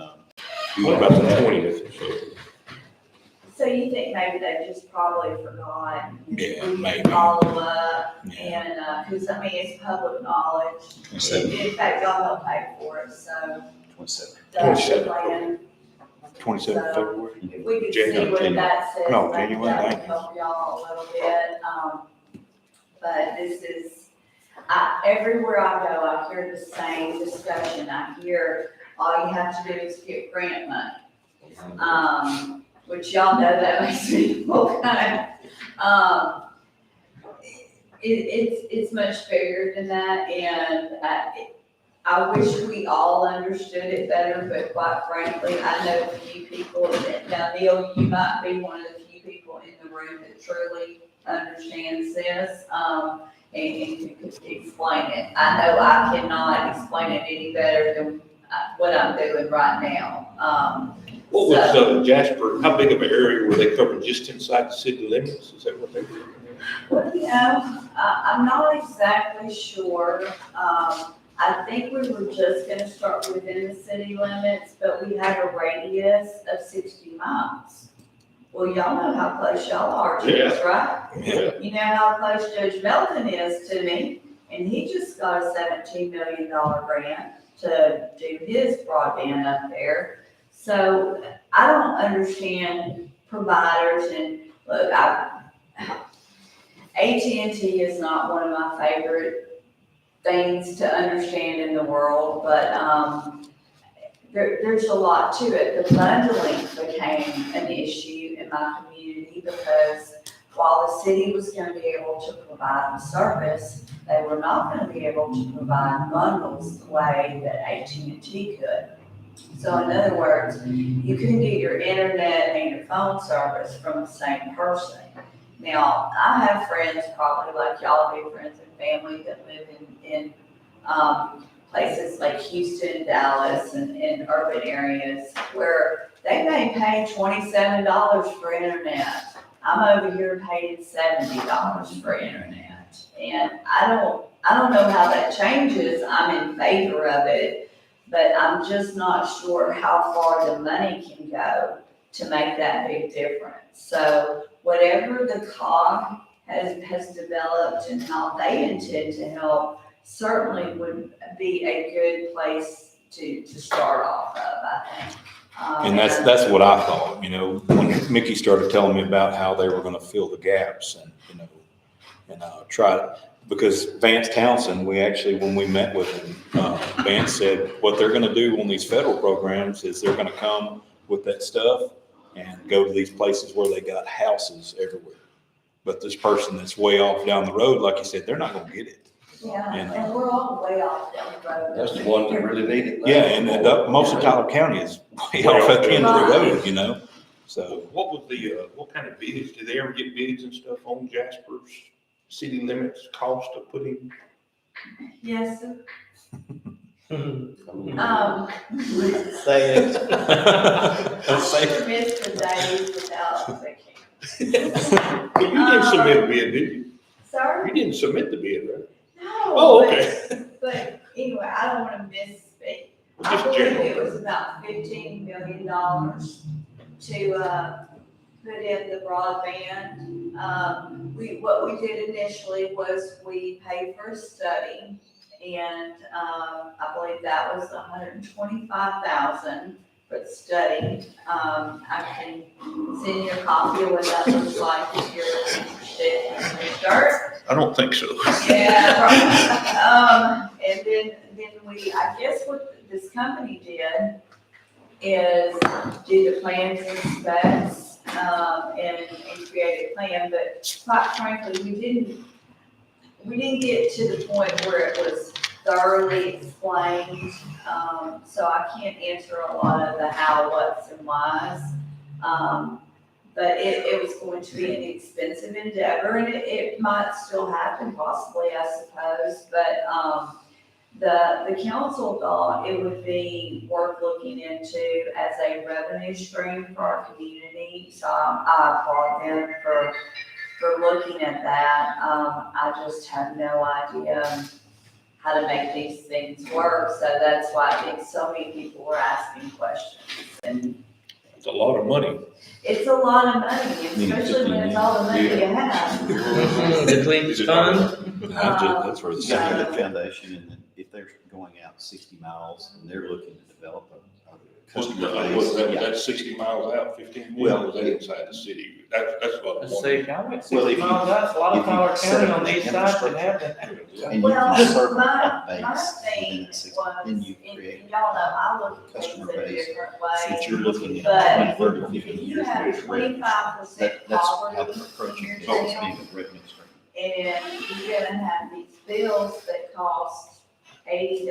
What about the 20th? So you think maybe they just probably forgot? Yeah, We maybe. can follow up Yeah. and, cause I mean, it's public knowledge. 27. In fact, y'all help pay for it, so. 27. The plan, 27th February. if we could see January. what that says. No, maybe January, that would thank you. help y'all a little bit, but this is, everywhere I go, I hear the same discussion. I hear, all you have to do is get grant money. Which y'all know that makes me feel kind of, it's much bigger than that, and I wish we all understood it better, but quite frankly, I know a few people that, now Neil, you might be one of the few people in the room that truly understands this, and can explain it. I know I cannot explain it any better than what I'm doing right now. What was Jasper, how big of an area were they covering, just inside the city limits? Is that what they were? Well, you know, I'm not exactly sure. I think we were just gonna start within the city limits, but we have a radius of 60 miles. Well, y'all know how close y'all are to us, right? Yeah. You know how close Judge Melton is to me, and he just got a $17 million grant to do his broadband up there. So I don't understand providers, and look, AT&T is not one of my favorite things to understand in the world, but there's a lot to it. The bundling became an issue in my community because while the city was going to be able to provide the service, they were not going to be able to provide bundles the way that AT&T could. So in other words, you couldn't get your internet and your phone service from the same person. Now, I have friends, probably like y'all do, friends and family that live in places like Houston, Dallas, and in urban areas where they may pay $27 for internet. I'm over here paying $70 for internet. And I don't know how that changes. I'm in favor of it, but I'm just not sure how far the money can go to make that big difference. So whatever the COG has developed and how they intend to help certainly would be a good place to start off of, I think. And that's what I thought, you know, when Mickey started telling me about how they were gonna fill the gaps and, you know, and try to, because Vance Townsend, when we met with him, Vance said what they're gonna do on these federal programs is they're gonna come with that stuff and go to these places where they got houses everywhere. But this person that's way off down the road, like you said, they're not gonna get it. Yeah, And, and we're all way off down the road. That's the one that really need it. Yeah, and most of Tyler County is way off at the end of the road, you know, so. What was what kind of bids, did they ever get bids and stuff on Jasper's city limits cost of putting? Yes, sir. Say it. I missed the days without thinking. You didn't submit a bid, did you? Sorry? You didn't submit the bid, right? No. Oh, but- okay. But anyway, I don't wanna misspeak. I Just believe general. it was about $15 million to, put in the broadband. What we did initially was we paid for a study, and, I believe that was $125,000 for the study. I can send you a copy of what that looks like if you're interested in start. I don't think so. Yeah, right. And then I guess what this company did is do the plans and specs, and create a plan, but quite frankly, we didn't get to the point where it was thoroughly explained, so I can't answer a lot of the how, what's, and whys. But it was going to be an expensive endeavor, and it might still happen possibly, I suppose, but, the council thought it would be worth looking into as a revenue stream for our community, so I applaud them for looking at that. I just have no idea how to make these things work, so that's why I think so many people were asking questions. And It's a lot of money. it's a lot of money, especially when it's all the money you have. The Clean Fund. That's where the You got second. the foundation, and then if they're going out 60 miles and they're looking to develop a customer base. yeah. That's 60 miles out, 15 Well, miles, that's inside the city. That's what I Let's want. see, I went Well, 60 if you- miles out, a lot if of you Fowler set County up on an these sides can have that. And you Well, can serve my a base thing within that 60, was, then you and create y'all know, I look at things customer in a base. different So that way. you're looking But at 20, 30, 50 If you years have worth of revenue. 25% That's how they're poverty approaching in it, your it's town, being a revenue stream. and you're gonna have these bills that cost $80,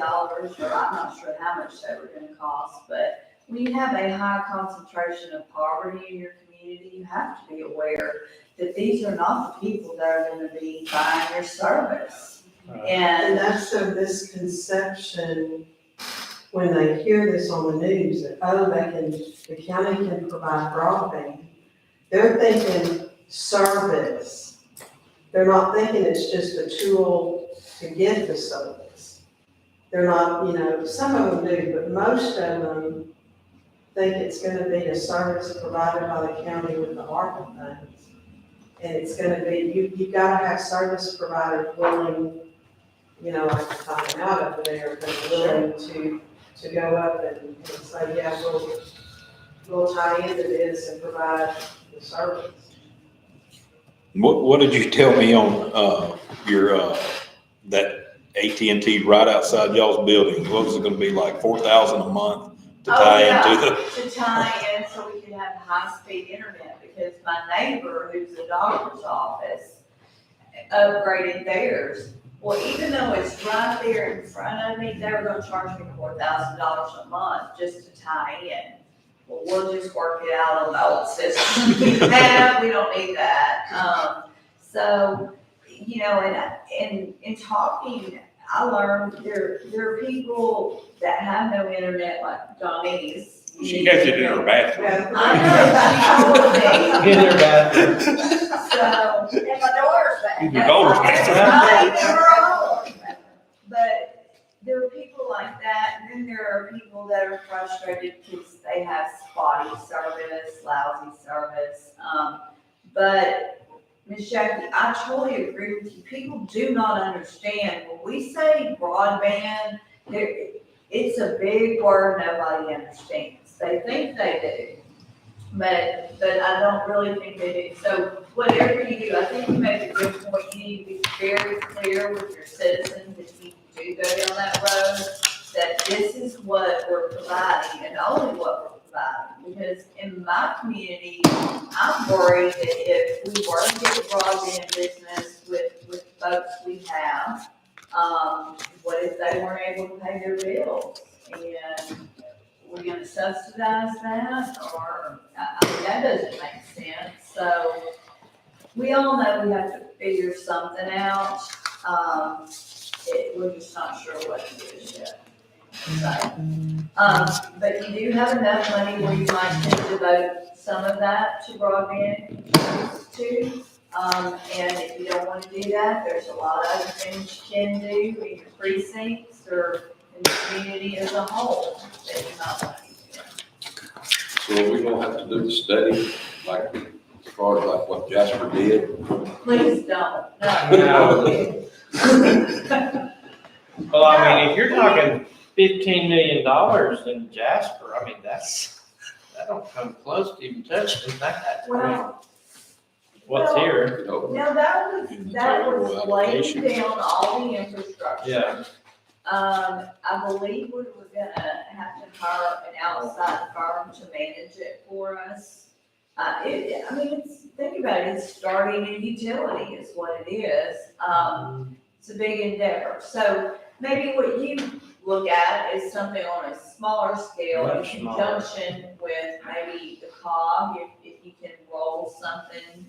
or I'm not sure how much they were gonna cost, but when you have a high concentration of poverty in your community, you have to be aware that these are not the people that are gonna be buying your service. And And that's the misconception when they hear this on the news, that, oh, the county can provide broadband. They're thinking service. They're not thinking it's just a tool to get the service. They're not, some of them do, but most of them think it's gonna be a service provided by the county with the ARPA funds. And it's gonna be, you gotta have service providers willing, like the time out over there, but willing to go up and say, yeah, we'll tie into this and provide the service. What did you tell me on, your, that AT&T right outside y'all's building? What was it gonna be, like 4,000 a month to tie into the? to tie in so we could have high-speed internet, because my neighbor, who's a doctor's office, upgraded theirs. Well, even though it's right there in front of me, they were gonna charge me $4,000 a month just to tie in. Well, we'll just work it out on the old system. We don't need that. So, and in talking, I learned there are people that have no internet like Donnie's. She has it in her bathroom. I know, she told me. In their bathroom. So, In my daughter's back. In your daughter's bathroom. Not even her own. But there are people like that, and then there are people that are frustrated because they have spotty service, lousy service. But Ms. Jackie, I totally agree with you. People do not understand. When we say broadband, it's a big word nobody understands. They think they do, but I don't really think they do. So whatever you do, I think you make a good point. You need to be very clear with your citizens if you do go down that road, that this is what we're providing and only what we're providing. Because in my community, I'm worried that if we were to get the broadband business with folks we have, what if they weren't able to pay their bills? And we're gonna subsidize that, or, that doesn't make sense. So we all know we have to figure something out. We're just not sure what to do yet. So, but you do have enough money where you might can devote some of that to broadband too. And if you don't want to do that, there's a lot of other things you can do in your precincts or in the community as a whole that you might want to do. So are we gonna have to do the study, like, as far as like what Jasper did? Please don't, No. Well, I mean, if you're talking $15 million in Jasper, I mean, that don't come close to even touching that. I mean, Well, what's here? now that was laying down all the infrastructure. Yeah. I believe we were gonna have to hire an outside firm to manage it for us. Think about it, it's starting a utility is what it is. It's a big endeavor. So maybe what you look at is something on a smaller scale in Much smaller. conjunction with maybe the COG, if you can roll something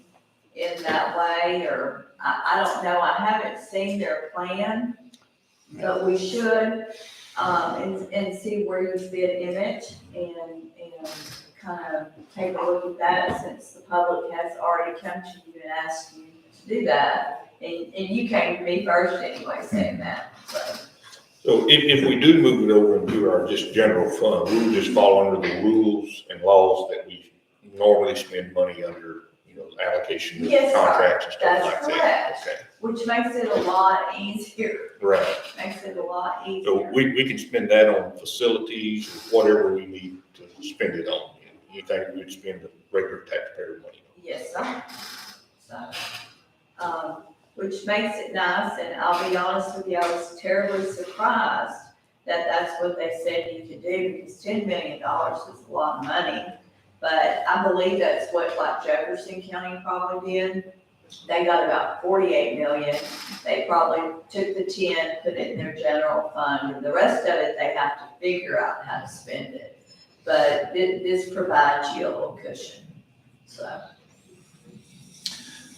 in that way, or I don't know, I haven't seen their plan, but we should, and see where you fit in it, and kind of take a look at that, since the public has already come to you and asked you to do that, and you came to me first anyway saying that, so. So if we do move it over into our just general fund, we'll just fall under the rules and laws that we normally spend money under, allocation of Yes, sir. contracts and stuff That's like that. correct. Okay, Which makes it a lot easier, right. makes it a lot So easier. we can spend that on facilities or whatever we need to spend it on. Anything we'd spend the regular taxpayer money on. Yes, sir. So, which makes it nice, and I'll be honest with you, I was terribly surprised that that's what they said you could do, because $10 million is a lot of money. But I believe that's what, like Jefferson County probably did. They got about 48 million. They probably took the 10, put it in their general fund, and the rest of it, they have to figure out how to spend it. But this provides you a little cushion, so.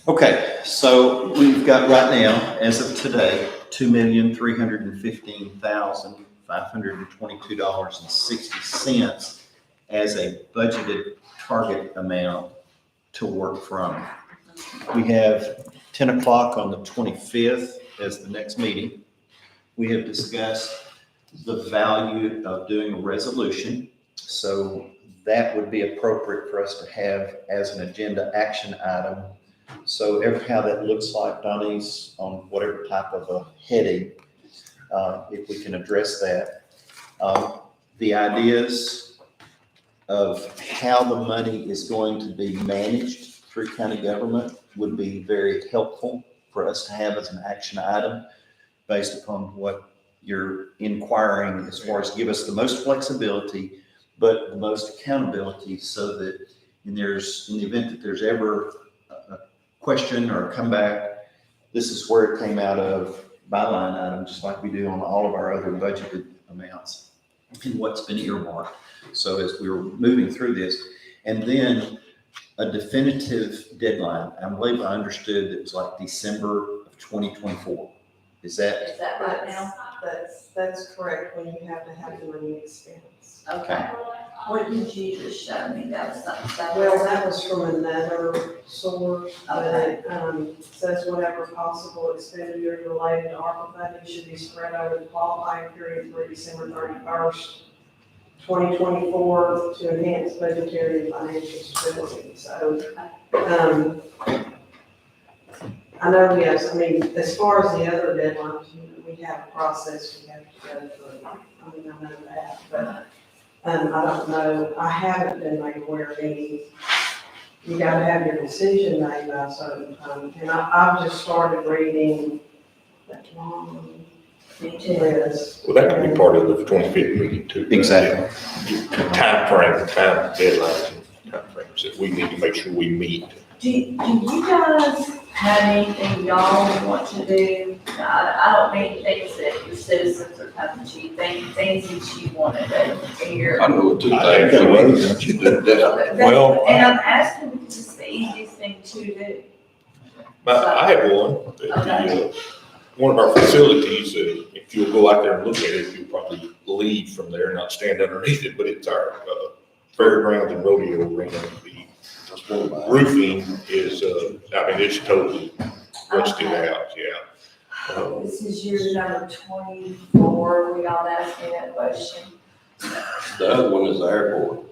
Okay, so we've got right now, as of today, $2,315,522.60 as a budgeted target amount to work from. We have 10 o'clock on the 25th as the next meeting. We have discussed the value of doing a resolution. So that would be appropriate for us to have as an agenda action item. So how that looks like, Donnie's on whatever type of a heading, if we can address that. The ideas of how the money is going to be managed through county government would be very helpful for us to have as an action item based upon what you're inquiring as far as give us the most flexibility, but the most accountability, so that in the event that there's ever a question or a comeback, this is where it came out of by line item, just like we do on all of our other budgeted amounts and what's been earmarked. So as we were moving through this, and then a definitive deadline, I believe I understood it was like December of 2024. Is that? Right now? That's correct, when you have to have the money expense. Okay. What did you just show me? That was something. Well, that was from another source, but Okay. it says whatever possible expenditure related to ARPA funding should be spread over the qualifying period through December 31st, 2024 to enhance budgetary and financial stability. So, I know, yes, I mean, as far as the other deadlines, we have a process we have to go through. I mean, I know that, but I don't know, I haven't been made aware of any, you gotta have your decision made by a certain time. And I've just started reading that long list. Well, that could be part of the 25th meeting too. Exactly. Time deadlines and time frames that we need to make sure we meet. Do you guys have anything y'all want to do? I don't mean things that your citizens are coming to you, things that you want to do in your. I know two I think things. the roads, don't you? Well, And I'm asking because it's the easiest thing to do. But I have one. One of our facilities, if you'll go out there and look at it, you'll probably leave from there, not stand underneath it, but it's our fairgrounds and rodeo arena. The roofing is, it's totally rusted out, yeah. This is year number 24, we all asked me that question. The other one is the airport.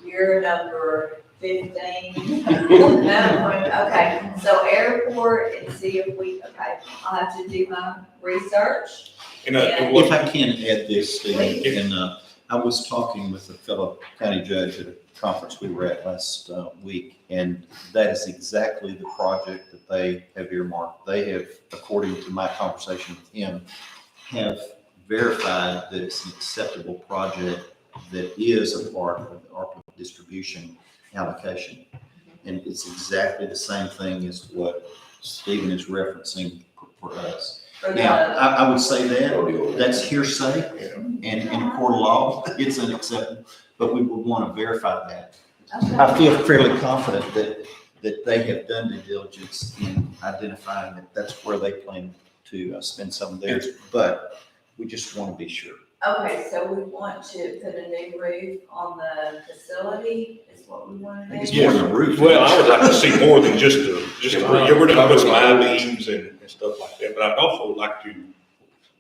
Year number 15. Okay, so airport, and see if I'll have to do my research. And If I can add this, Stephen, and I was talking with a fellow county judge at a conference we were at last week, and that is exactly the project that they have earmarked. They have, according to my conversation with him, have verified that it's an acceptable project that is a part of the ARPA distribution allocation. And it's exactly the same thing as what Stephen is referencing for us. For Now, the, I would say that, Rodeo. that's hearsay, Yeah. and in a court of law, it's unacceptable, but we would want to verify that. okay. I feel fairly confident that they have done due diligence in identifying that that's where they plan to spend some of theirs, but we just want to be sure. Okay, so we want to put a new roof on the facility, is what we want I to think it's do? more than a roof. Well, I would like to see more than just a, yeah, we're gonna put some I-beams and stuff like that, but I'd also like to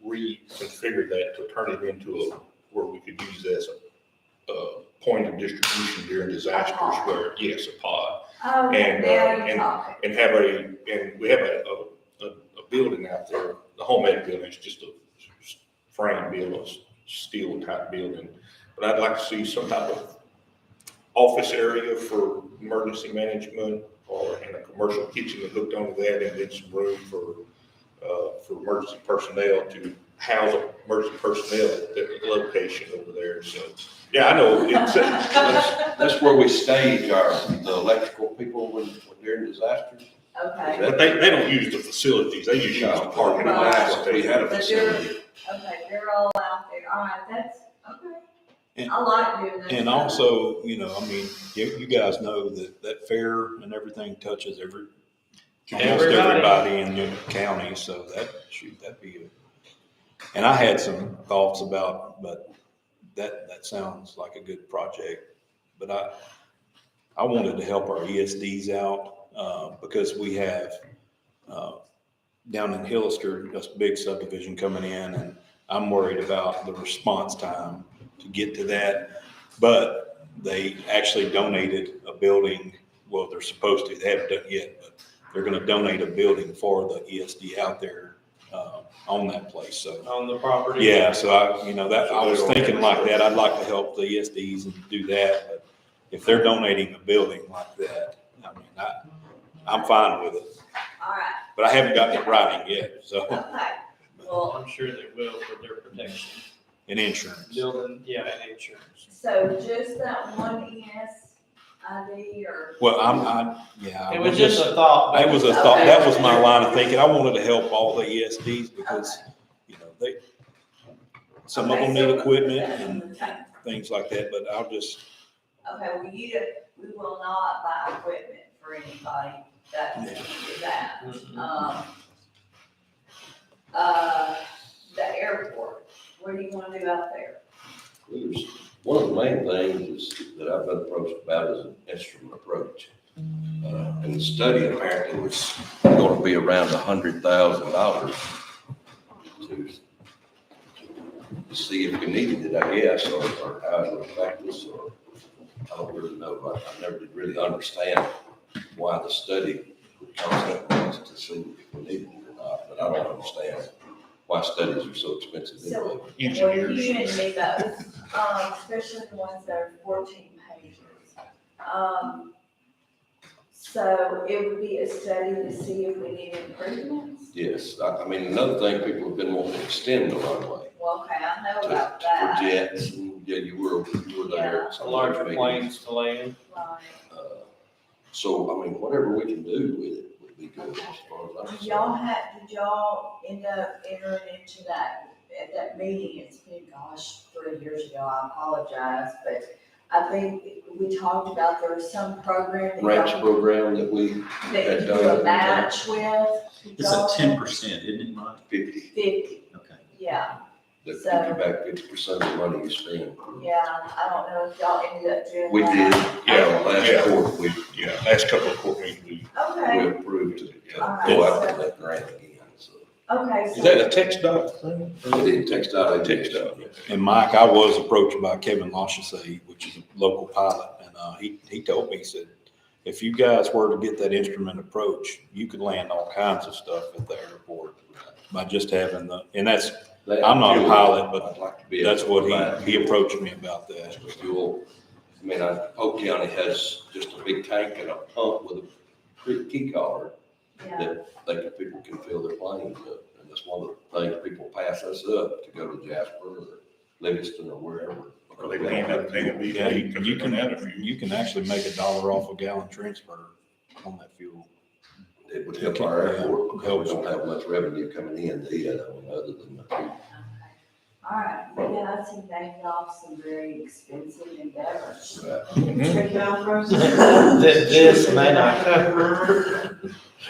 reconfigure that to turn it into where we could use as a point of distribution during disasters pod. where, yes, a pod. Oh, And, now you're talking. And we have a building out there, the home ed building, it's just a frame building, steel type building. But I'd like to see some type of office area for emergency management and a commercial kitchen hooked onto that, and then some room for emergency personnel to house emergency personnel at that location over there. So, yeah, I know it's, That's where we stage the electrical people when during disasters. Okay, but they don't use the facilities, they just use the parking lot. That's what We they had a But facility. okay, they're all out there, all right, that's, okay. And- I like doing this. And also, you know, I mean, you guys know that fair and everything touches almost everybody in the county, so that'd be and I had some thoughts but that sounds like a good project. But I wanted to help our ESDs out, because we have, down in Hillister, this big subdivision coming in, and I'm worried about the response time to get to that. But they actually donated a building, well, they're supposed to, they haven't done it yet, but they're gonna donate a building for the ESD out there, on that place, so. On the property. Yeah, so I was thinking like that, I'd like to help the ESDs and do that, but if they're donating a building like that, I mean, I'm fine with it, All right, but I haven't gotten it writing yet, so, okay, well, I'm sure they will for their protection. and insurance. Building, yeah, and insurance. so just that one ESID or? Well, yeah. It was just a thought. That was a thought, that was my line of thinking, I wanted to help all the ESDs because, some of them need equipment and things like that, but I'll just, Okay, well, we will not buy equipment for anybody that needs that. The airport, what do you want to do out there? One of the main things that I've been approached about is an instrument approach. And the study apparently was going to be around $100,000 to see if we needed it, I guess, or how it would affect us, or I don't really know. I never did really understand why the study would cost that much to see if we needed it or not, but I don't understand why studies are so expensive anyway. Well, you and me both, especially the ones that are 14 pages. So it would be a study to see if we need improvements? Yes, I mean, another thing, people have been wanting to extend the runway Well, okay, I know to, about for that. jets, and yeah, you were there. Yeah. Some of Larger those meetings. planes to land. Right. So, I mean, whatever we can do with it would be good as far as I'm Did y'all end up entering into that, at that meeting, it's been, 3 years ago, I apologize, but I think we talked about there was some program that Ranch y'all, program that we that had you do done. a match with. Did It's a y'all- 10%, isn't it, Mike? 50, 50, Okay. yeah, that So- give you back 50% of the money you spend. yeah, I don't know if y'all ended up doing that. We did, last quarter, Last couple of court meetings, we Okay, we approved to Alright, go out so- for that grant again, so. okay, is so, that a text dot thing? We didn't text out, I Text text dot, out. yeah. and Mike, I was approached by Kevin Lashase, which is a local pilot, and he told me, he said, if you guys were to get that instrument approach, you could land all kinds of stuff at the airport by just having and that's, I'm not a pilot, but I'd like to be able that's to what provide he approached me about that. fuel. I mean, Polk County has just a big tank and a pump with a key collar yeah, that people can fill their planes up. And that's one of the things people pass us up to go to Jasper or Livingston or wherever. Or they land up there, Yeah, you can run out of fuel. you can actually make $1 off a gallon transfer on that fuel. it would help our airport because we don't have much revenue coming in either, other than the food. All right, yeah, that's named off some very expensive endeavors. Can I throw some? This may not cover.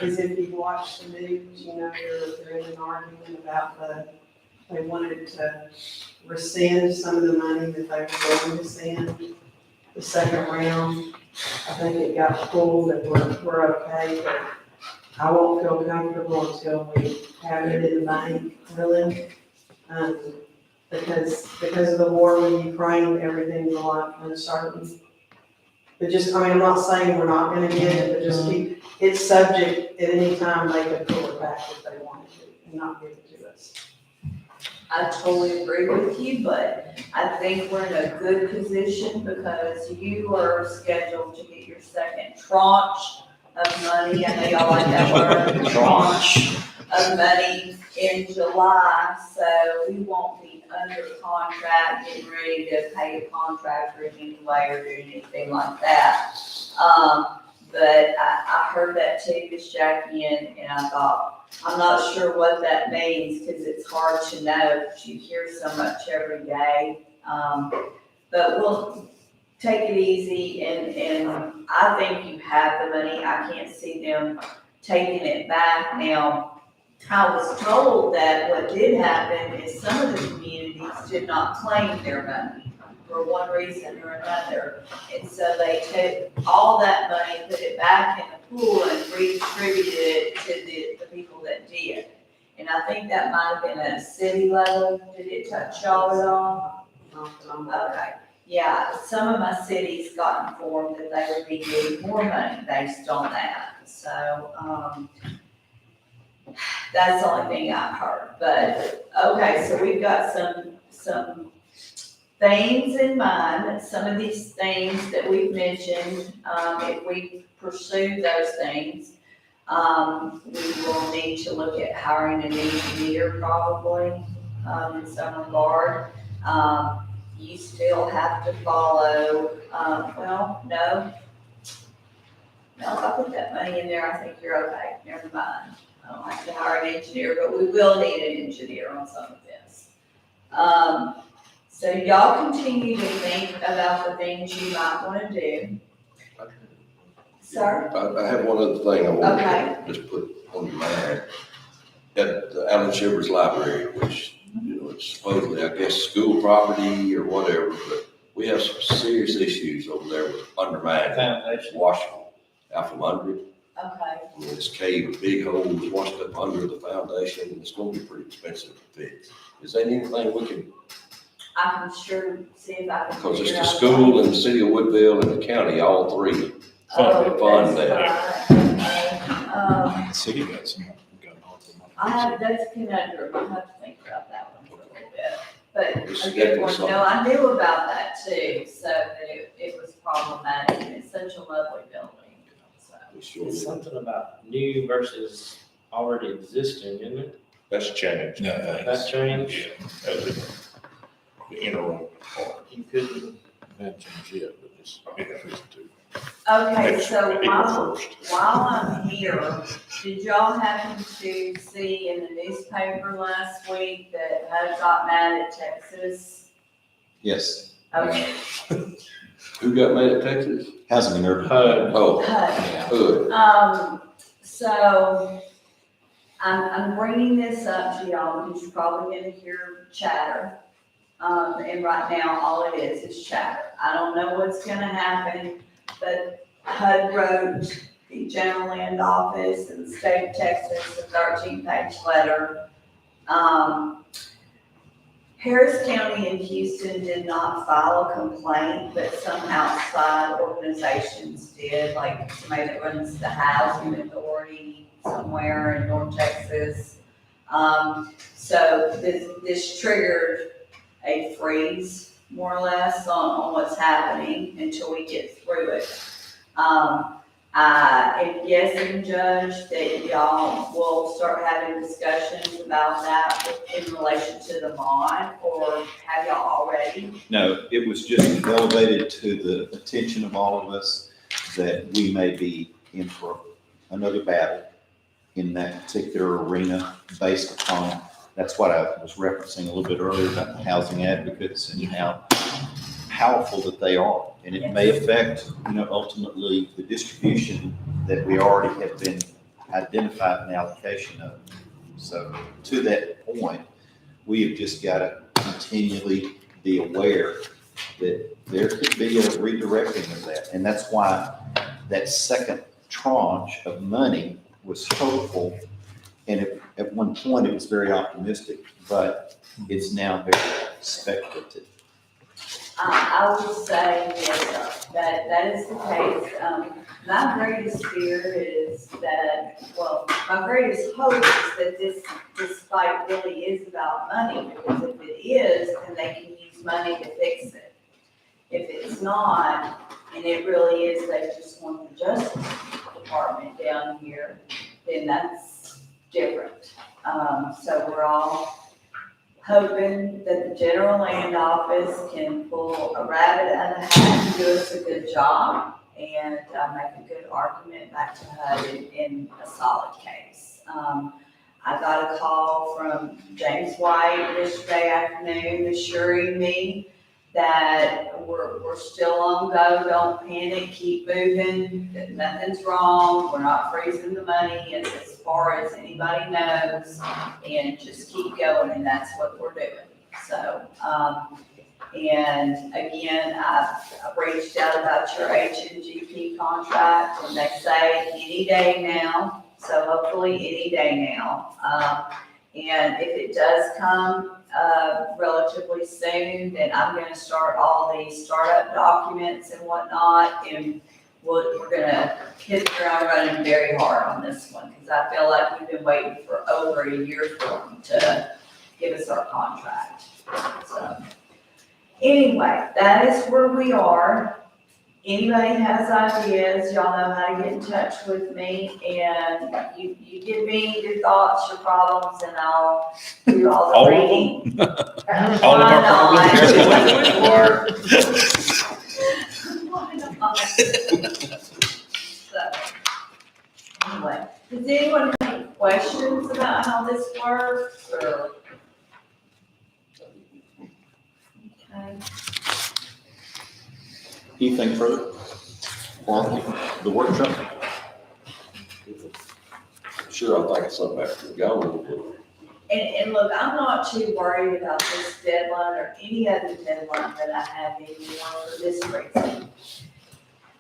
Is if you watch the news, you know, they're in an argument about they wanted to rescind some of the money that they were going to send the second round. I think it got pulled and we're okay, but I won't feel comfortable until we have it in the bank, really. Because of the war with Ukraine, everything's a lot uncertain. But just, I mean, I'm not saying we're not gonna get it, but just keep, it's subject, at any time they could pull it back if they wanted to and not give it to us. I totally agree with you, but I think we're in a good position because you are scheduled to get your second tranche of money. I know y'all like that word, tranche of money in July, so we won't be under contract, getting ready to pay a contractor in any way or doing anything like that. But I heard that too, Miss Jackie, and I thought, I'm not sure what that means, because it's hard to know, because you hear so much every day. But we'll take it easy, and I think you have the money. I can't see them taking it back. Now, I was told that what did happen is some of the communities did not claim their money for one reason or another. And so they took all that money, put it back in the pool and redistributed it to the people that did. And I think that might have been at a city level. Did it touch y'all at all? Okay. Yeah, some of my cities got informed that they would be getting more money based on that. So, that's the only thing I've heard. But, okay, so we've got some things in mind. Some of these things that we've mentioned, if we pursue those things, we will need to look at hiring an engineer probably, in some regard. You still have to follow, no, if I put that money in there, I think you're okay, never mind. I don't have to hire an engineer, but we will need an engineer on some of this. So y'all continue to think about the things you might wanna do. Sir? I have one other thing I want Okay. to just put on your mind. At the Allen Shivers Library, which, it's supposedly, I guess, school property or whatever, but we have some serious issues over there with undermining, Foundation. washing out from under it. Okay. I mean, it's caved, big holes washed up under the foundation, and it's gonna be pretty expensive to fix. Is there anything we can, I can sure see if I can. because it's figure the out school and the city of Woodville and the county, all three. Fund that. that. Okay. The city got some, got an awful lot. I have, that's a conundrum, I have to think about that one for a little bit. But It's a good one, definitely no, I knew about that too, so that it was problematic, and it's such a lovely building, so. We sure It's did. something about new versus already existing, isn't it? That's changed. No, That changed? Yeah, that's the interim part. You couldn't, Haven't changed yet, but it's increased too. Okay, Next so April 1st. while I'm here, did y'all happen to see in the newspaper last week that HUD got mad at Texas? Yes, Okay, Who got mad at Texas? housing and urban. HUD. Oh, HUD. good. So I'm bringing this up to y'all because you're probably gonna hear chatter. And right now, all it is chatter. I don't know what's gonna happen, but HUD wrote the General Land Office and the state of Texas a 13-page letter. Harris County and Houston did not file a complaint, but some outside organizations did, like somebody that runs the housing authority somewhere in North Texas. So this triggered a freeze, more or less, on what's happening until we get through it. I am guessing, Judge, that y'all will start having discussions about that in relation to the bond, or have y'all already? No, it was just elevated to the attention of all of us that we may be in for another battle in that particular arena based upon, that's what I was referencing a little bit earlier about the housing advocates and how powerful that they are. And it may affect, ultimately the distribution that we already have been identified an allocation of. So to that point, we have just got to continually be aware that there could be a redirecting of that. And that's why that second tranche of money was hopeful. And at one point it was very optimistic, but it's now very speculative. I would say, yes, that is the case. My greatest fear is that, well, my greatest hope is that this fight really is about money, because if it is, then they can use money to fix it. If it's not, and it really is, they just want the Justice Department down here, then that's different. So we're all hoping that the General Land Office can pull a rabbit out of the hat and do us a good job and make a good argument back to HUD in a solid case. I got a call from James White yesterday afternoon assuring me that we're still on go, don't panic, keep moving, that nothing's wrong, we're not freezing the money as far as anybody knows, and just keep going, and that's what we're doing. So, and again, I've reached out about your HMGP contract, and they say any day now, so hopefully any day now. And if it does come relatively soon, then I'm gonna start all these startup documents and whatnot, and we're gonna hit the ground running very hard on this one, because I feel like we've been waiting for over a year for them to give us our contract. So, anyway, that is where we are. Anybody has ideas, y'all know how to get in touch with me, and you give me your thoughts, your problems, and I'll do all the All of reading. All of our problems? Why not? So, anyway, does anyone have any questions about how this works, or? Okay. Anything further for the workshop? Sure, I'd like something after the go. And look, I'm not too worried about this deadline or any other deadline that I have anymore for this reason.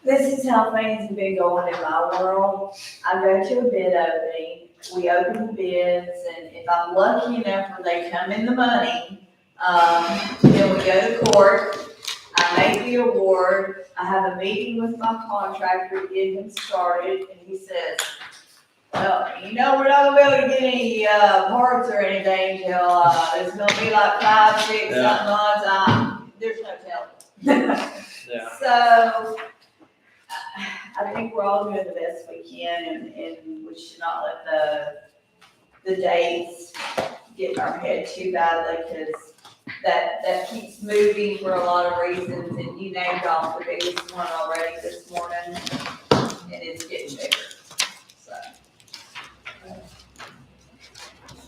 This is how things have been going in my world. I go to a bid opening, we open the bids, and if I'm lucky enough where they come in the money, then we go to court. I make the award, I have a meeting with my contractor, get him started, and he says, well, we're not gonna be able to get any, parts or anything till, it's gonna be like 5, 6, something months, there's no telling. Yeah. So, I think we're all doing the best we can, and we should not let the dates get in our head too badly, because that keeps moving for a lot of reasons, and you named off the biggest one already this morning, and it's getting bigger, so.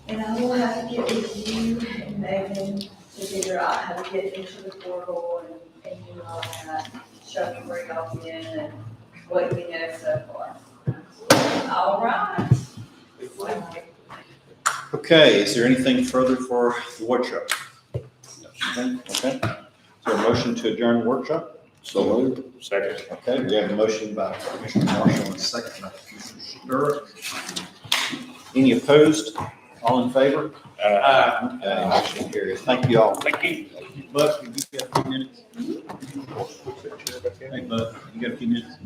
And I will have to get with you and Megan to figure out how to get into the portal and do all that, show me where y'all been and what you know so far. All right. Okay, is there anything further for the workshop? Okay, is there a motion to adjourn the workshop? So moved. Second. Okay, we have a motion by Commissioner Marshall and a second by Commissioner Stirrup. Any opposed? All in favor? Okay, motion carries. Thank you all. Thank you. Bud, can you get a few minutes? Hey, Bud, you got a few minutes?